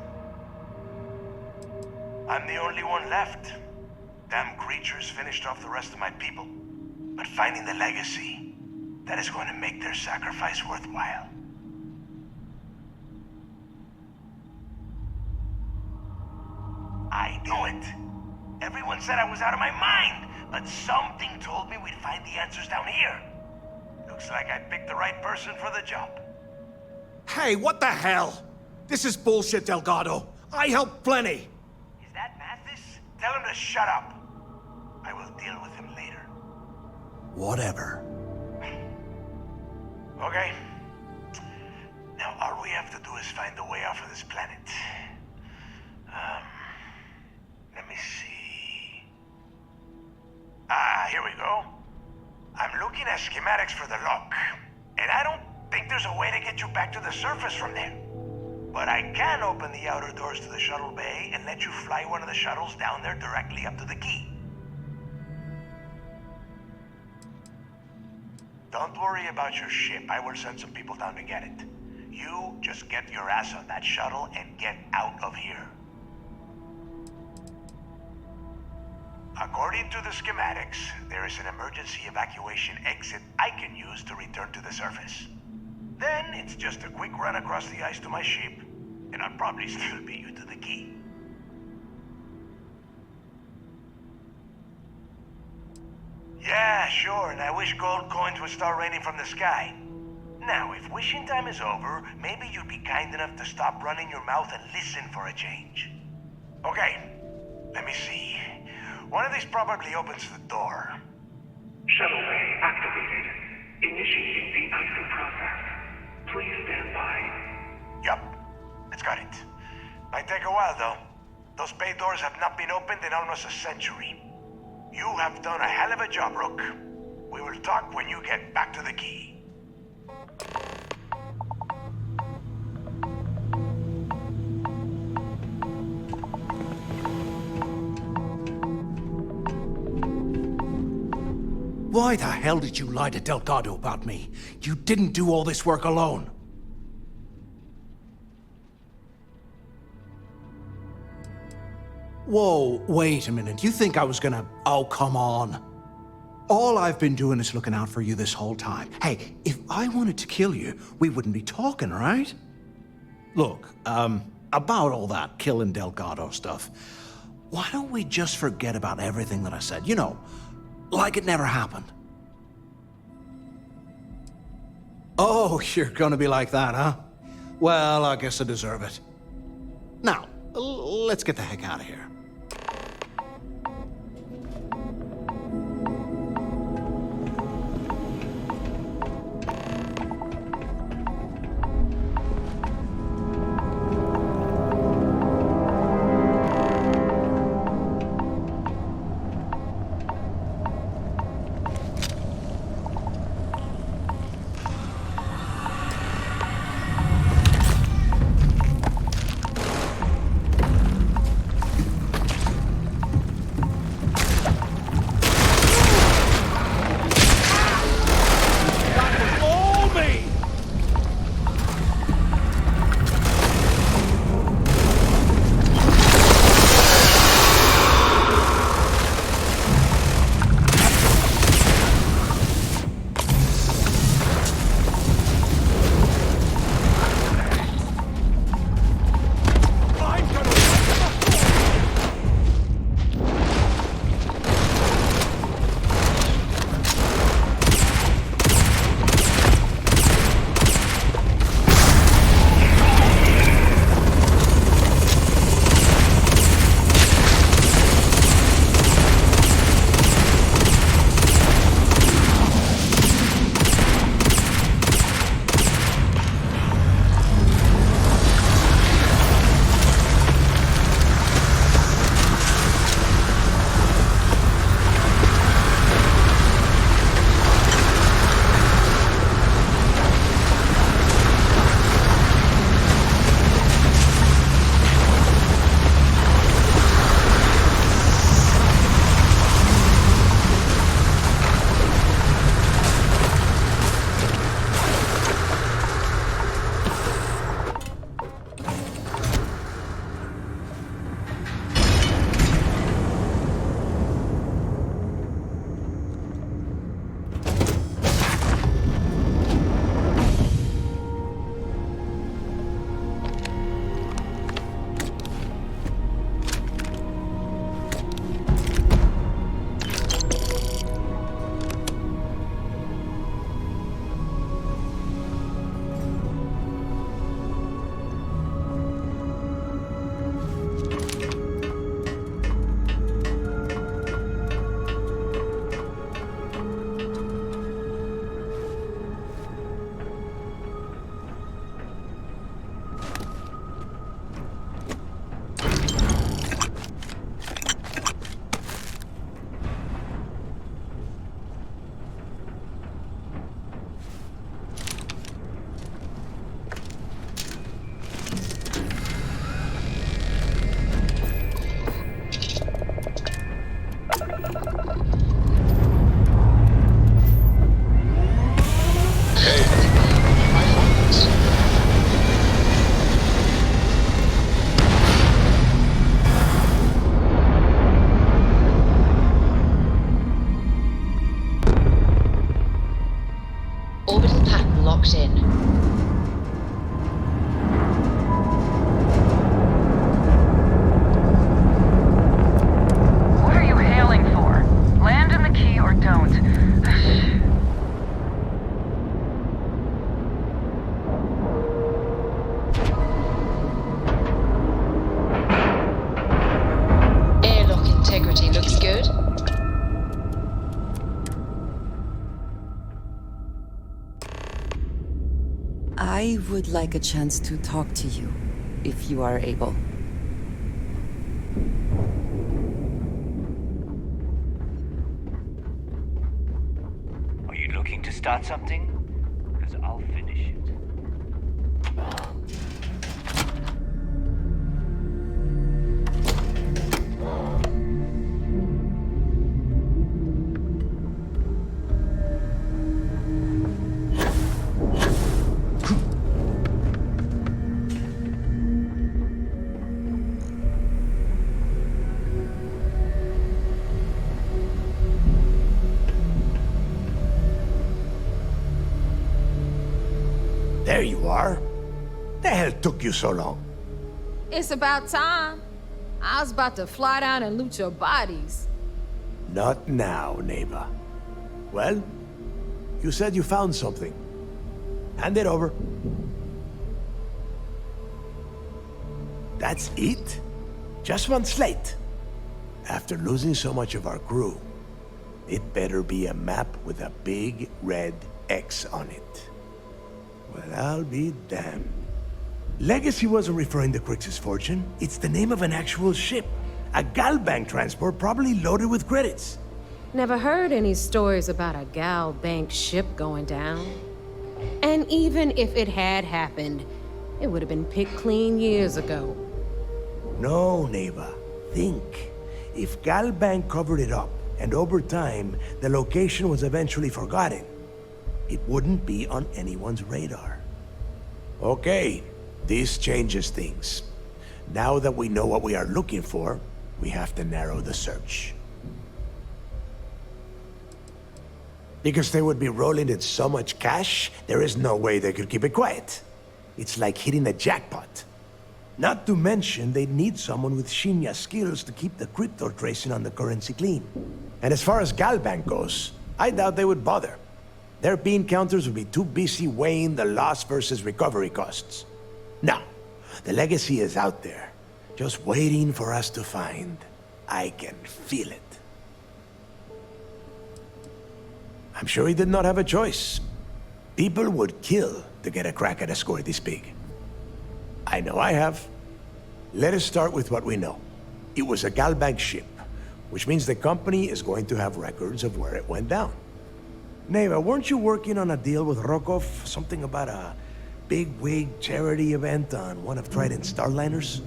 I'm the only one left. Damn creatures finished off the rest of my people. But finding the legacy, that is going to make their sacrifice worthwhile. I knew it. Everyone said I was out of my mind, but something told me we'd find the answers down here. Looks like I picked the right person for the job. Hey, what the hell? This is bullshit, Delgado. I helped plenty. Is that Mathis? Tell him to shut up. I will deal with him later. Whatever. Okay. Now all we have to do is find a way off of this planet. Let me see. Here we go. I'm looking at schematics for the lock, and I don't think there's a way to get you back to the surface from there. But I can open the outer doors to the shuttle bay and let you fly one of the shuttles down there directly up to the key. Don't worry about your ship. I will send some people down to get it. You just get your ass on that shuttle and get out of here. According to the schematics, there is an emergency evacuation exit I can use to return to the surface. Then it's just a quick run across the ice to my ship, and I'll probably still beat you to the key. Yeah, sure, and I wish gold coins would start raining from the sky. Now, if wishing time is over, maybe you'd be kind enough to stop running your mouth and listen for a change. Okay, let me see. One of these probably opens the door. Shuttle bay activated. Initiating the icing process. Please stand by. Yup, it's got it. Might take a while, though. Those bay doors have not been opened in almost a century. You have done a hell of a job, Rook. We will talk when you get back to the key. Why the hell did you lie to Delgado about me? You didn't do all this work alone. Whoa, wait a minute. You think I was gonna... Oh, come on. All I've been doing is looking out for you this whole time. Hey, if I wanted to kill you, we wouldn't be talking, right? Look, about all that killing Delgado stuff, why don't we just forget about everything that I said? You know, like it never happened. Oh, you're gonna be like that, huh? Well, I guess I deserve it. Now, let's get the heck out of here. locked in. What are you hailing for? Land in the key or don't. Airlock integrity looks good. I would like a chance to talk to you, if you are able. Are you looking to start something? Because I'll finish it. There you are. The hell took you so long? It's about time. I was about to fly down and loot your bodies. Not now, Naeva. Well, you said you found something. Hand it over. That's it? Just one slate? After losing so much of our crew, it better be a map with a big red X on it. Well, I'll be damned. Legacy wasn't referring to Crix's fortune. It's the name of an actual ship. A Galbank transport probably loaded with credits. Never heard any stories about a Gal Bank ship going down. And even if it had happened, it would have been picked clean years ago. No, Naeva. Think. If Galbank covered it up, and over time, the location was eventually forgotten, it wouldn't be on anyone's radar. Okay, this changes things. Now that we know what we are looking for, we have to narrow the search. Because they would be rolling in so much cash, there is no way they could keep it quiet. It's like hitting a jackpot. Not to mention, they'd need someone with Shinya skills to keep the crypto tracing on the currency clean. And as far as Galbank goes, I doubt they would bother. Their bean counters would be too busy weighing the loss versus recovery costs. No, the legacy is out there, just waiting for us to find. I can feel it. I'm sure he did not have a choice. People would kill to get a crack at a score this big. I know I have. Let us start with what we know. It was a Galbank ship, which means the company is going to have records of where it went down. Naeva, weren't you working on a deal with Rokov? Something about a big-wig charity event on one of Trident's starliners?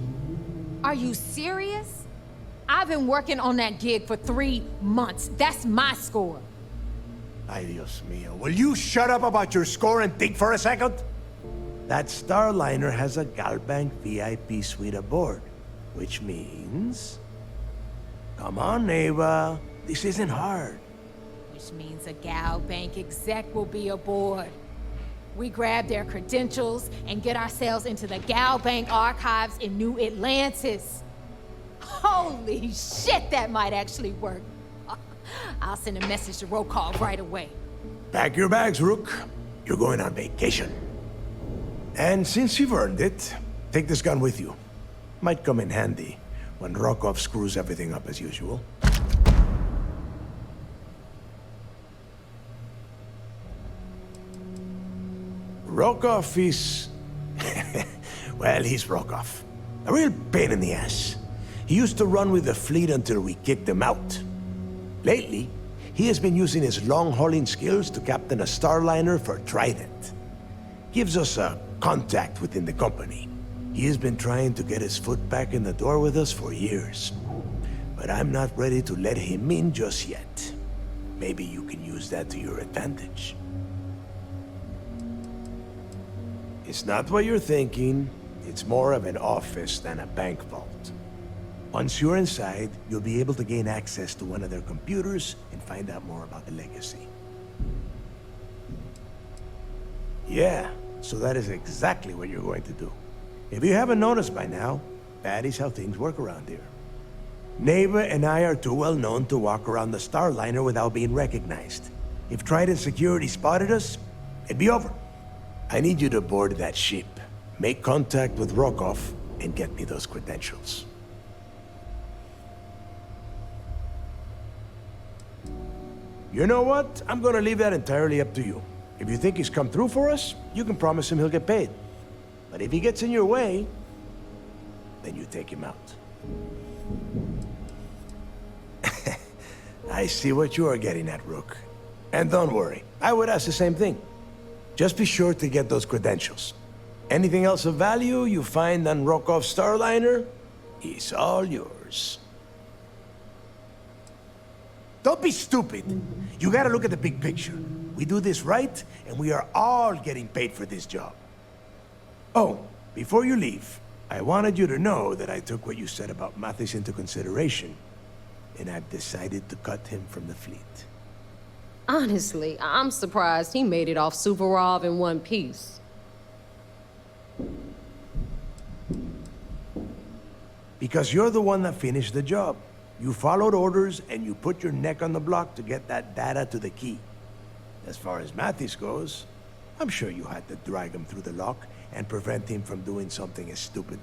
Are you serious? I've been working on that gig for 3 months. That's my score. Ay, Dios mío. Will you shut up about your score and think for a second? That starliner has a Galbank VIP suite aboard, which means... Come on, Naeva. This isn't hard. Which means a Gal Bank exec will be aboard. We grab their credentials and get ourselves into the Gal Bank archives in New Atlantis. Holy shit, that might actually work. I'll send a message to Rokov right away. Pack your bags, Rook. You're going on vacation. And since you've earned it, take this gun with you. Might come in handy when Rokov screws everything up as usual. Rokov is... well, he's Rokov. A real pain in the ass. He used to run with the fleet until we kicked him out. Lately, he has been using his long-hauling skills to captain a starliner for Trident. Gives us a contact within the company. He has been trying to get his foot back in the door with us for years. But I'm not ready to let him in just yet. Maybe you can use that to your advantage. It's not what you're thinking. It's more of an office than a bank vault. Once you're inside, you'll be able to gain access to one of their computers and find out more about the legacy. Yeah, so that is exactly what you're going to do. If you haven't noticed by now, that is how things work around here. Naeva and I are too well known to walk around the Starliner without being recognized. If Trident Security spotted us, it'd be over. I need you to board that ship, make contact with Rokov, and get me those credentials. You know what? I'm gonna leave that entirely up to you. If you think he's come through for us, you can promise him he'll get paid. But if he gets in your way, then you take him out. I see what you are getting at, Rook. And don't worry, I would ask the same thing. Just be sure to get those credentials. Anything else of value you find on Rokov's Starliner is all yours. Don't be stupid. You gotta look at the big picture. We do this right, and we are all getting paid for this job. Oh, before you leave, I wanted you to know that I took what you said about Mathis into consideration, and I've decided to cut him from the fleet. Honestly, I'm surprised he made it off Suvorov in one piece. Because you're the one that finished the job. You followed orders, and you put your neck on the block to get that data to the key. As far as Mathis goes, I'm sure you had to drag him through the lock and prevent him from doing something as stupid.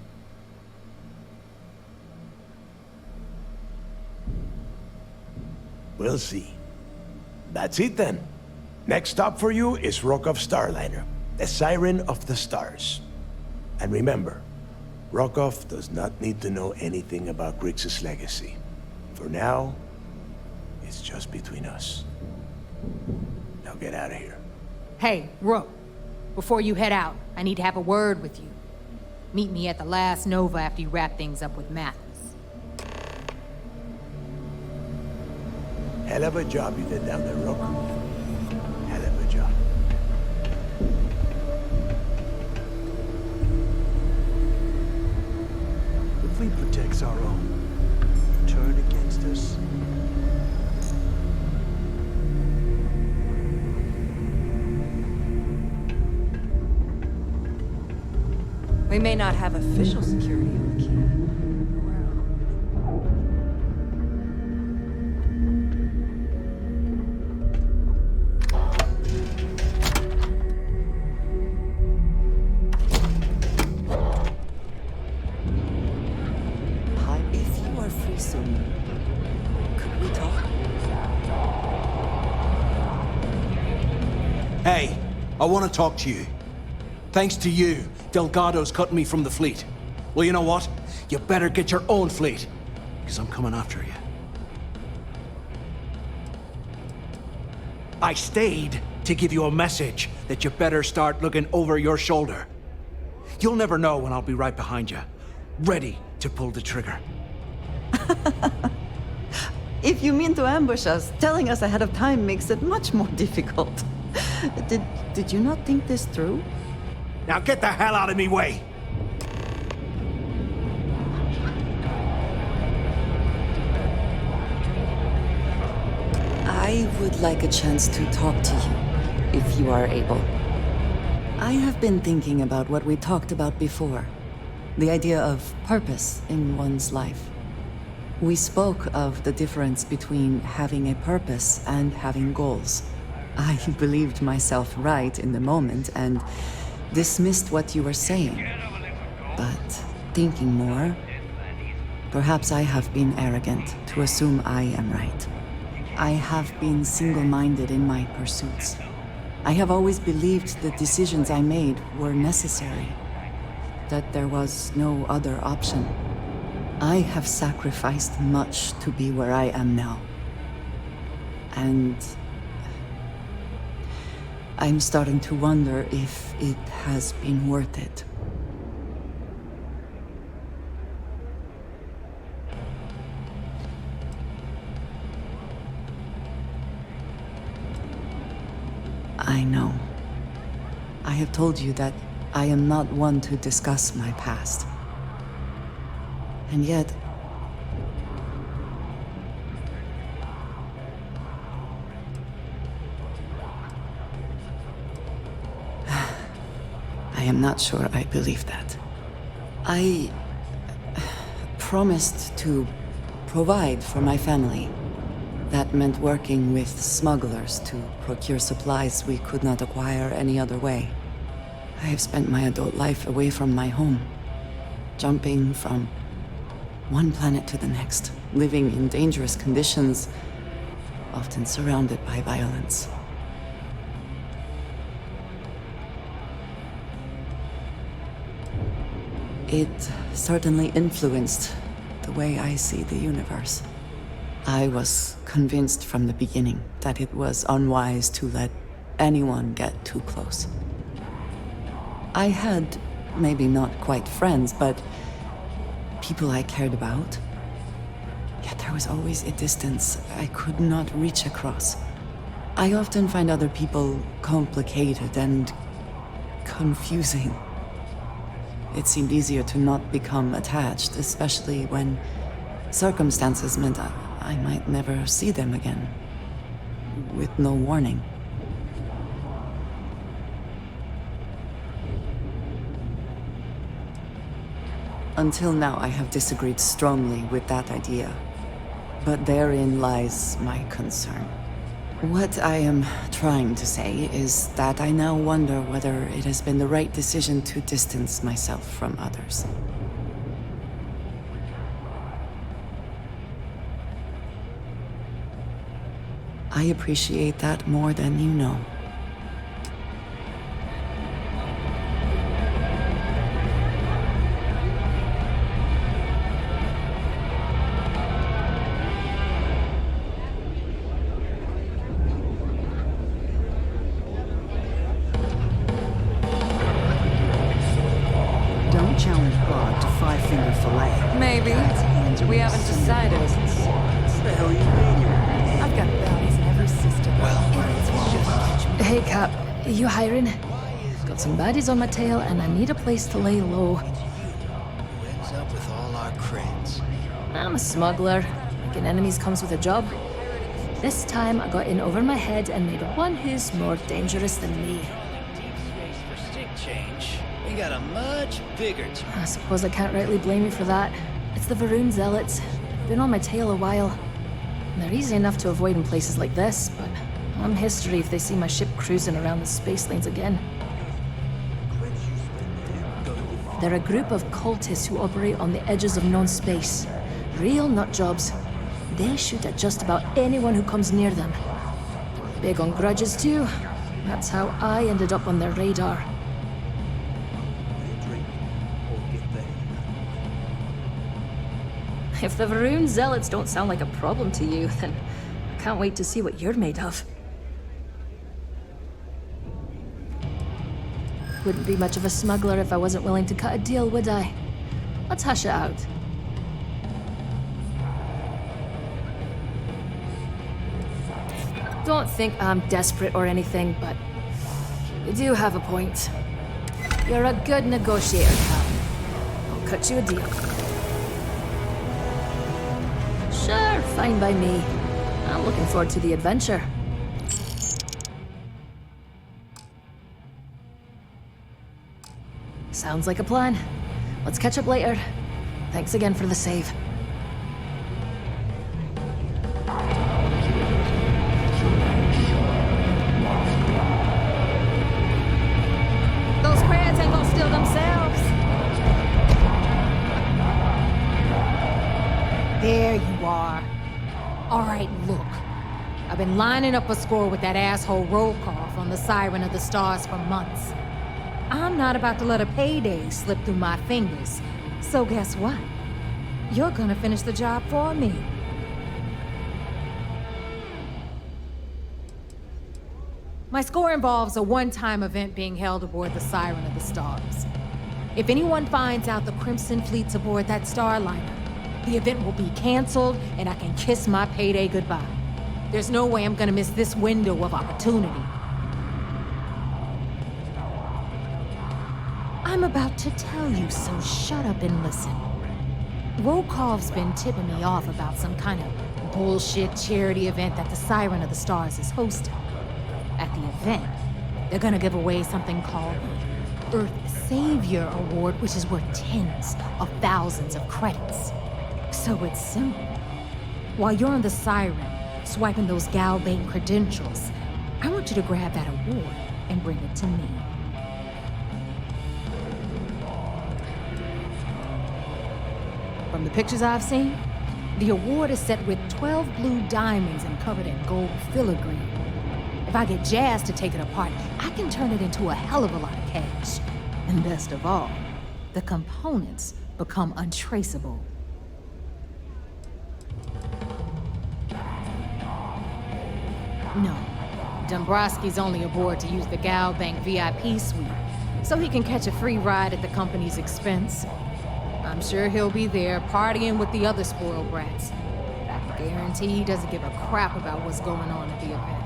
We'll see. That's it then. Next stop for you is Rokov's Starliner, the Siren of the Stars. And remember, Rokov does not need to know anything about Grixis' legacy. For now, it's just between us. Now get out of here. Hey, Rook. Before you head out, I need to have a word with you. Meet me at the last Nova after you wrap things up with Mathis. Hell of a job you did down there, Rook. Hell of a job. The fleet protects our own. Turn against us. We may not have official security of the key. Hi, if you are free soon, could we talk? Hey, I want to talk to you. Thanks to you, Delgado's cutting me from the fleet. Well, you know what? You better get your own fleet, because I'm coming after you. I stayed to give you a message that you better start looking over your shoulder. You'll never know when I'll be right behind you, ready to pull the trigger. If you mean to ambush us, telling us ahead of time makes it much more difficult. Did you not think this through? Now get the hell out of me way! I would like a chance to talk to you, if you are able. I have been thinking about what we talked about before. The idea of purpose in one's life. We spoke of the difference between having a purpose and having goals. I believed myself right in the moment and dismissed what you were saying. But thinking more, perhaps I have been arrogant to assume I am right. I have been single-minded in my pursuits. I have always believed the decisions I made were necessary, that there was no other option. I have sacrificed much to be where I am now. And I'm starting to wonder if it has been worth it. I know. I have told you that I am not one to discuss my past. And yet, am not sure I believe that. I promised to provide for my family. That meant working with smugglers to procure supplies we could not acquire any other way. I have spent my adult life away from my home, jumping from one planet to the next, living in dangerous conditions, often surrounded by violence. It certainly influenced the way I see the universe. I was convinced from the beginning that it was unwise to let anyone get too close. I had, maybe not quite friends, but people I cared about. Yet there was always a distance I could not reach across. I often find other people complicated and confusing. It seemed easier to not become attached, especially when circumstances meant I might never see them again, with no warning. Until now, I have disagreed strongly with that idea, but therein lies my concern. What I am trying to say is that I now wonder whether it has been the right decision to distance myself from others. I appreciate that more than you know. Don't challenge God to five-finger fillet. Maybe. We haven't decided. What the hell you mean? I've got bounties in every system. Hey, Cap. You hiring? Got some baddies on my tail, and I need a place to lay low. Who ends up with all our creds? I'm a smuggler. Making enemies comes with a job. This time, I got in over my head and made one who's more dangerous than me. For stick change, we got a much bigger I suppose I can't rightly blame you for that. It's the Varun Zealots. Been on my tail a while. They're easy enough to avoid in places like this, but I'm history if they see my ship cruising around the space lanes again. They're a group of cultists who operate on the edges of known space. Real nutjobs. They shoot at just about anyone who comes near them. Big on grudges too. That's how I ended up on their radar. If the Varun Zealots don't sound like a problem to you, then I can't wait to see what you're made of. Wouldn't be much of a smuggler if I wasn't willing to cut a deal, would I? Let's hash it out. Don't think I'm desperate or anything, but you do have a point. You're a good negotiator, Cap. I'll cut you a deal. Sure, fine by me. I'm looking forward to the adventure. Sounds like a plan. Let's catch up later. Thanks again for the save. Those crabs ain't gonna steal themselves. There you are. All right, look. I've been lining up a score with that asshole Rook on the Siren of the Stars for months. I'm not about to let a payday slip through my fingers. So guess what? You're gonna finish the job for me. My score involves a one-time event being held aboard the Siren of the Stars. If anyone finds out the Crimson Fleet's aboard that starliner, the event will be canceled and I can kiss my payday goodbye. There's no way I'm gonna miss this window of opportunity. I'm about to tell you, so shut up and listen. Rokov's been tipping me off about some kind of bullshit charity event that the Siren of the Stars is hosting. At the event, they're gonna give away something called Earth Savior Award, which is worth tens of thousands of credits. So it's simple. While you're on the Siren, swiping those Galbane credentials, I want you to grab that award and bring it to me. From the pictures I've seen, the award is set with 12 blue diamonds and covered in gold filigree. If I get Jazz to take it apart, I can turn it into a hell of a lot of cash. And best of all, the components become untraceable. No, Dombrowski's only aboard to use the Galbank VIP suite, so he can catch a free ride at the company's expense. I'm sure he'll be there partying with the other spoiled brats. I guarantee he doesn't give a crap about what's going on at the event.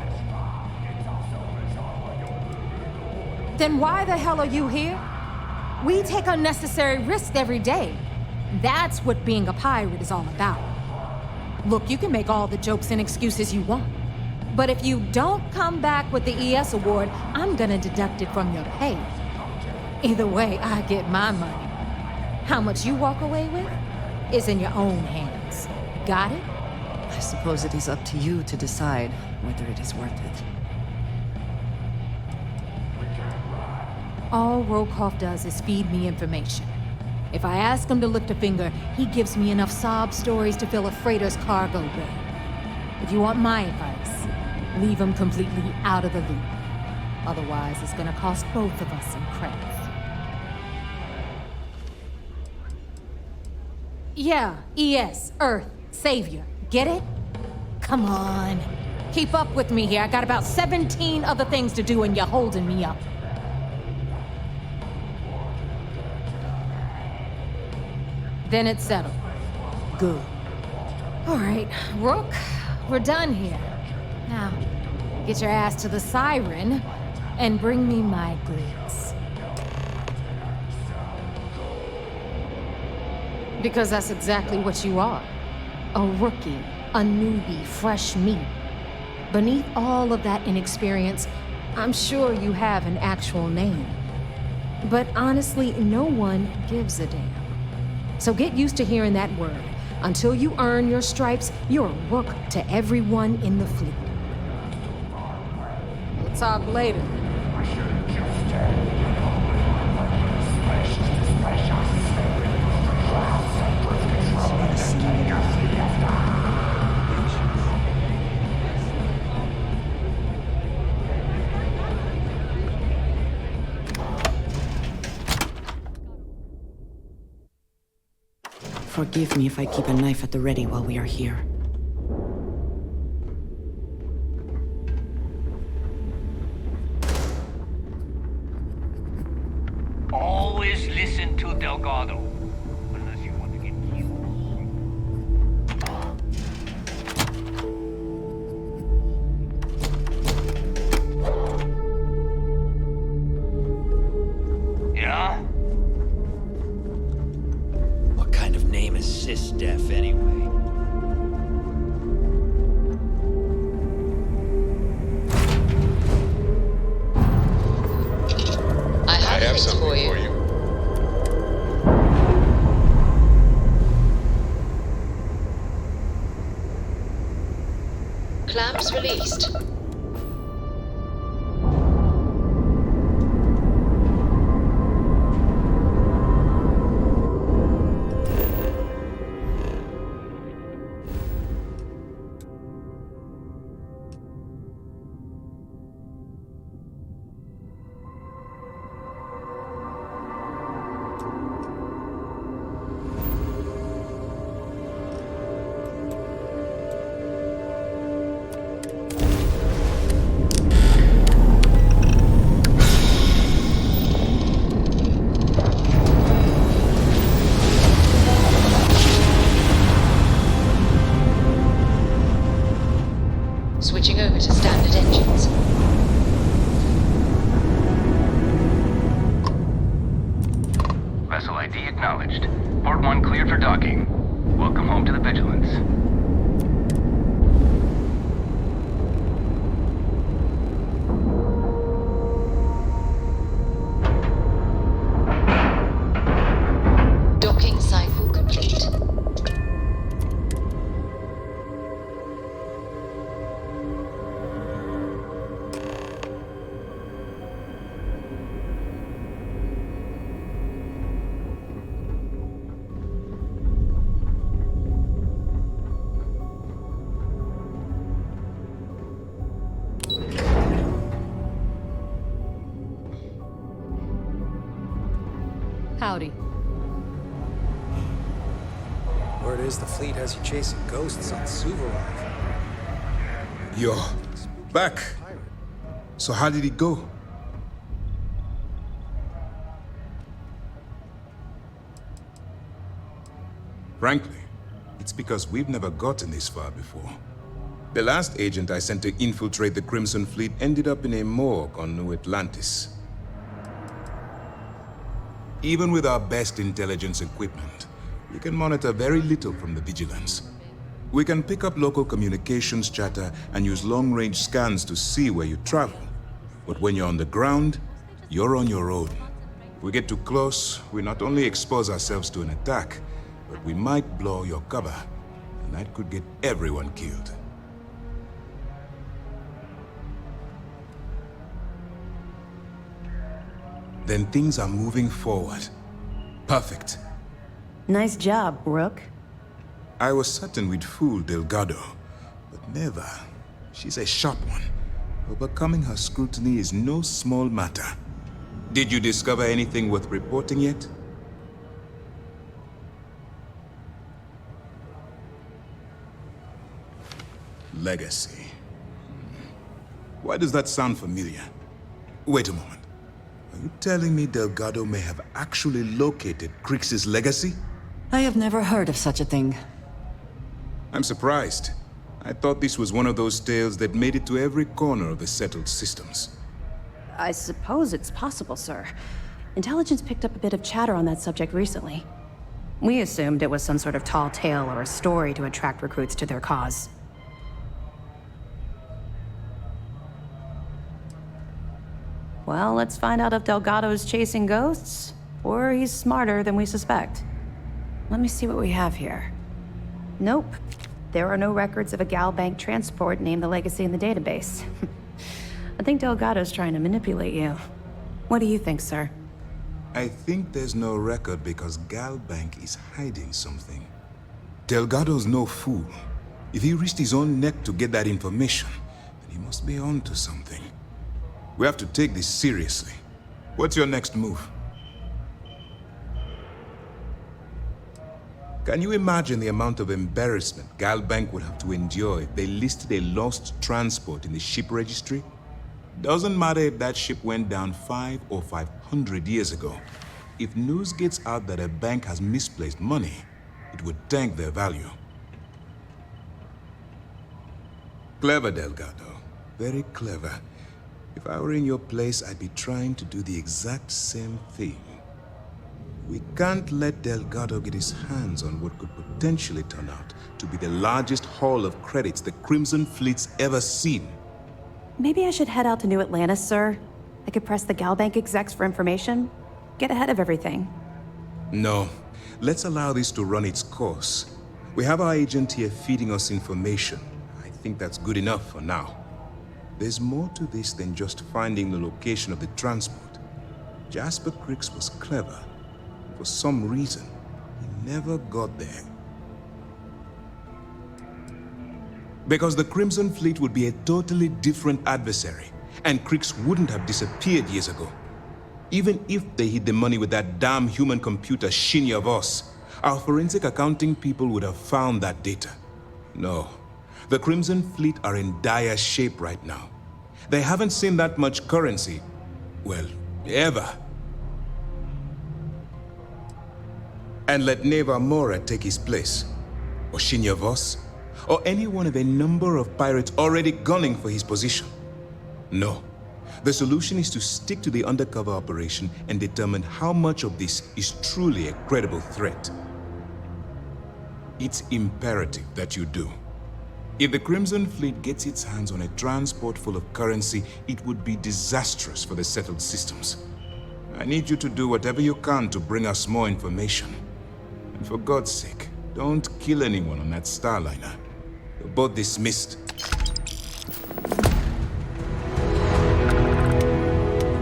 Then why the hell are you here? We take unnecessary risks every day. That's what being a pirate is all about. Look, you can make all the jokes and excuses you want, but if you don't come back with the ES award, I'm gonna deduct it from your pay. Either way, I get my money. How much you walk away with is in your own hands. Got it? I suppose it is up to you to decide whether it is worth it. All Rokoff does is feed me information. If I ask him to lift a finger, he gives me enough sob stories to fill a freighter's cargo bay. If you want my advice, leave him completely out of the loop. Otherwise, it's gonna cost both of us some credits. Yeah, ES, Earth, Savior. Get it? Come on. Keep up with me here. I got about 17 other things to do and you're holding me up. Then it's settled. Good. All right, Rook, we're done here. Now, get your ass to the Siren and bring me my goods. Because that's exactly what you are. A rookie, a newbie, fresh meat. Beneath all of that inexperience, I'm sure you have an actual name. But honestly, no one gives a damn. So get used to hearing that word. Until you earn your stripes, you're a rook to everyone in the fleet. We'll talk later. Forgive me if I keep a knife at the ready while we are here. Always listen to Delgado, unless you want to get killed. Yeah? What kind of name is SysDef anyway? I have something for you. Howdy. Word is the fleet has you chasing ghosts on Suvorov. You're back. So how did it go? Frankly, it's because we've never gotten this far before. The last agent I sent to infiltrate the Crimson Fleet ended up in a morgue on New Atlantis. Even with our best intelligence equipment, we can monitor very little from the vigilance. We can pick up local communications chatter and use long-range scans to see where you travel. But when you're on the ground, you're on your own. If we get too close, we not only expose ourselves to an attack, but we might blow your cover, and that could get everyone killed. Then things are moving forward. Perfect. Nice job, Rook. I was certain we'd fool Delgado, but never. She's a sharp one. Overcoming her scrutiny is no small matter. Did you discover anything worth reporting yet? Legacy. Why does that sound familiar? Wait a moment. Are you telling me Delgado may have actually located Krix's legacy? I have never heard of such a thing. I'm surprised. I thought this was one of those tales that made it to every corner of the settled systems. I suppose it's possible, sir. Intelligence picked up a bit of chatter on that subject recently. We assumed it was some sort of tall tale or a story to attract recruits to their cause. Well, let's find out if Delgado's chasing ghosts, or he's smarter than we suspect. Let me see what we have here. Nope. There are no records of a Galbank transport named the Legacy in the database. I think Delgado's trying to manipulate you. What do you think, sir? I think there's no record because Galbank is hiding something. Delgado's no fool. If he risked his own neck to get that information, then he must be on to something. We have to take this seriously. What's your next move? Can you imagine the amount of embarrassment Galbank would have to endure if they listed a lost transport in the ship registry? Doesn't matter if that ship went down 5 or 500 years ago. If news gets out that a bank has misplaced money, it would tank their value. Clever, Delgado. Very clever. If I were in your place, I'd be trying to do the exact same thing. We can't let Delgado get his hands on what could potentially turn out to be the largest haul of credits the Crimson Fleet's ever seen. Maybe I should head out to New Atlantis, sir. I could press the Galbank execs for information. Get ahead of everything. No. Let's allow this to run its course. We have our agent here feeding us information. I think that's good enough for now. There's more to this than just finding the location of the transport. Jasper Krix was clever. For some reason, he never got there. Because the Crimson Fleet would be a totally different adversary, and Krix wouldn't have disappeared years ago. Even if they hid the money with that damn human computer Shinya Voss, our forensic accounting people would have found that data. No, the Crimson Fleet are in dire shape right now. They haven't seen that much currency, well, ever. And let Naeva Mora take his place, or Shinya Voss, or any one of a number of pirates already gunning for his position. No. The solution is to stick to the undercover operation and determine how much of this is truly a credible threat. It's imperative that you do. If the Crimson Fleet gets its hands on a transport full of currency, it would be disastrous for the settled systems. I need you to do whatever you can to bring us more information. And for God's sake, don't kill anyone on that Starliner. You're both dismissed.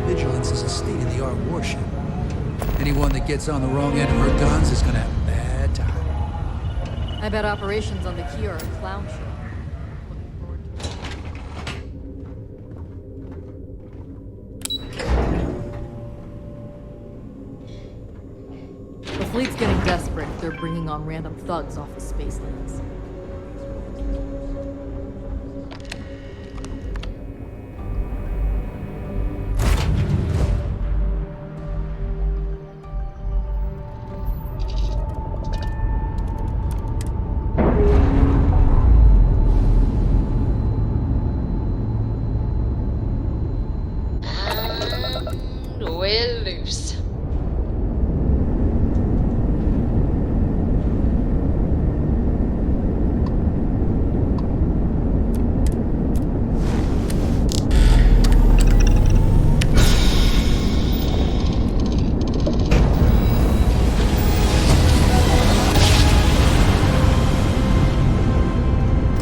Vigilance is a state-of-the-art warship. Anyone that gets on the wrong end of her guns is gonna have a bad time. I bet operations on the key are a clown show. fleet's getting desperate if they're bringing on random thugs off the space lanes. We're loose.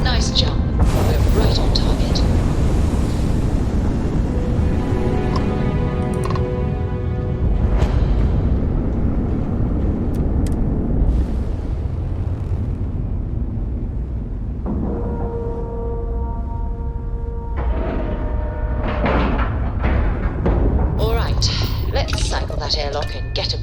Nice jump. We're right on target. All right, let's cycle that airlock and get a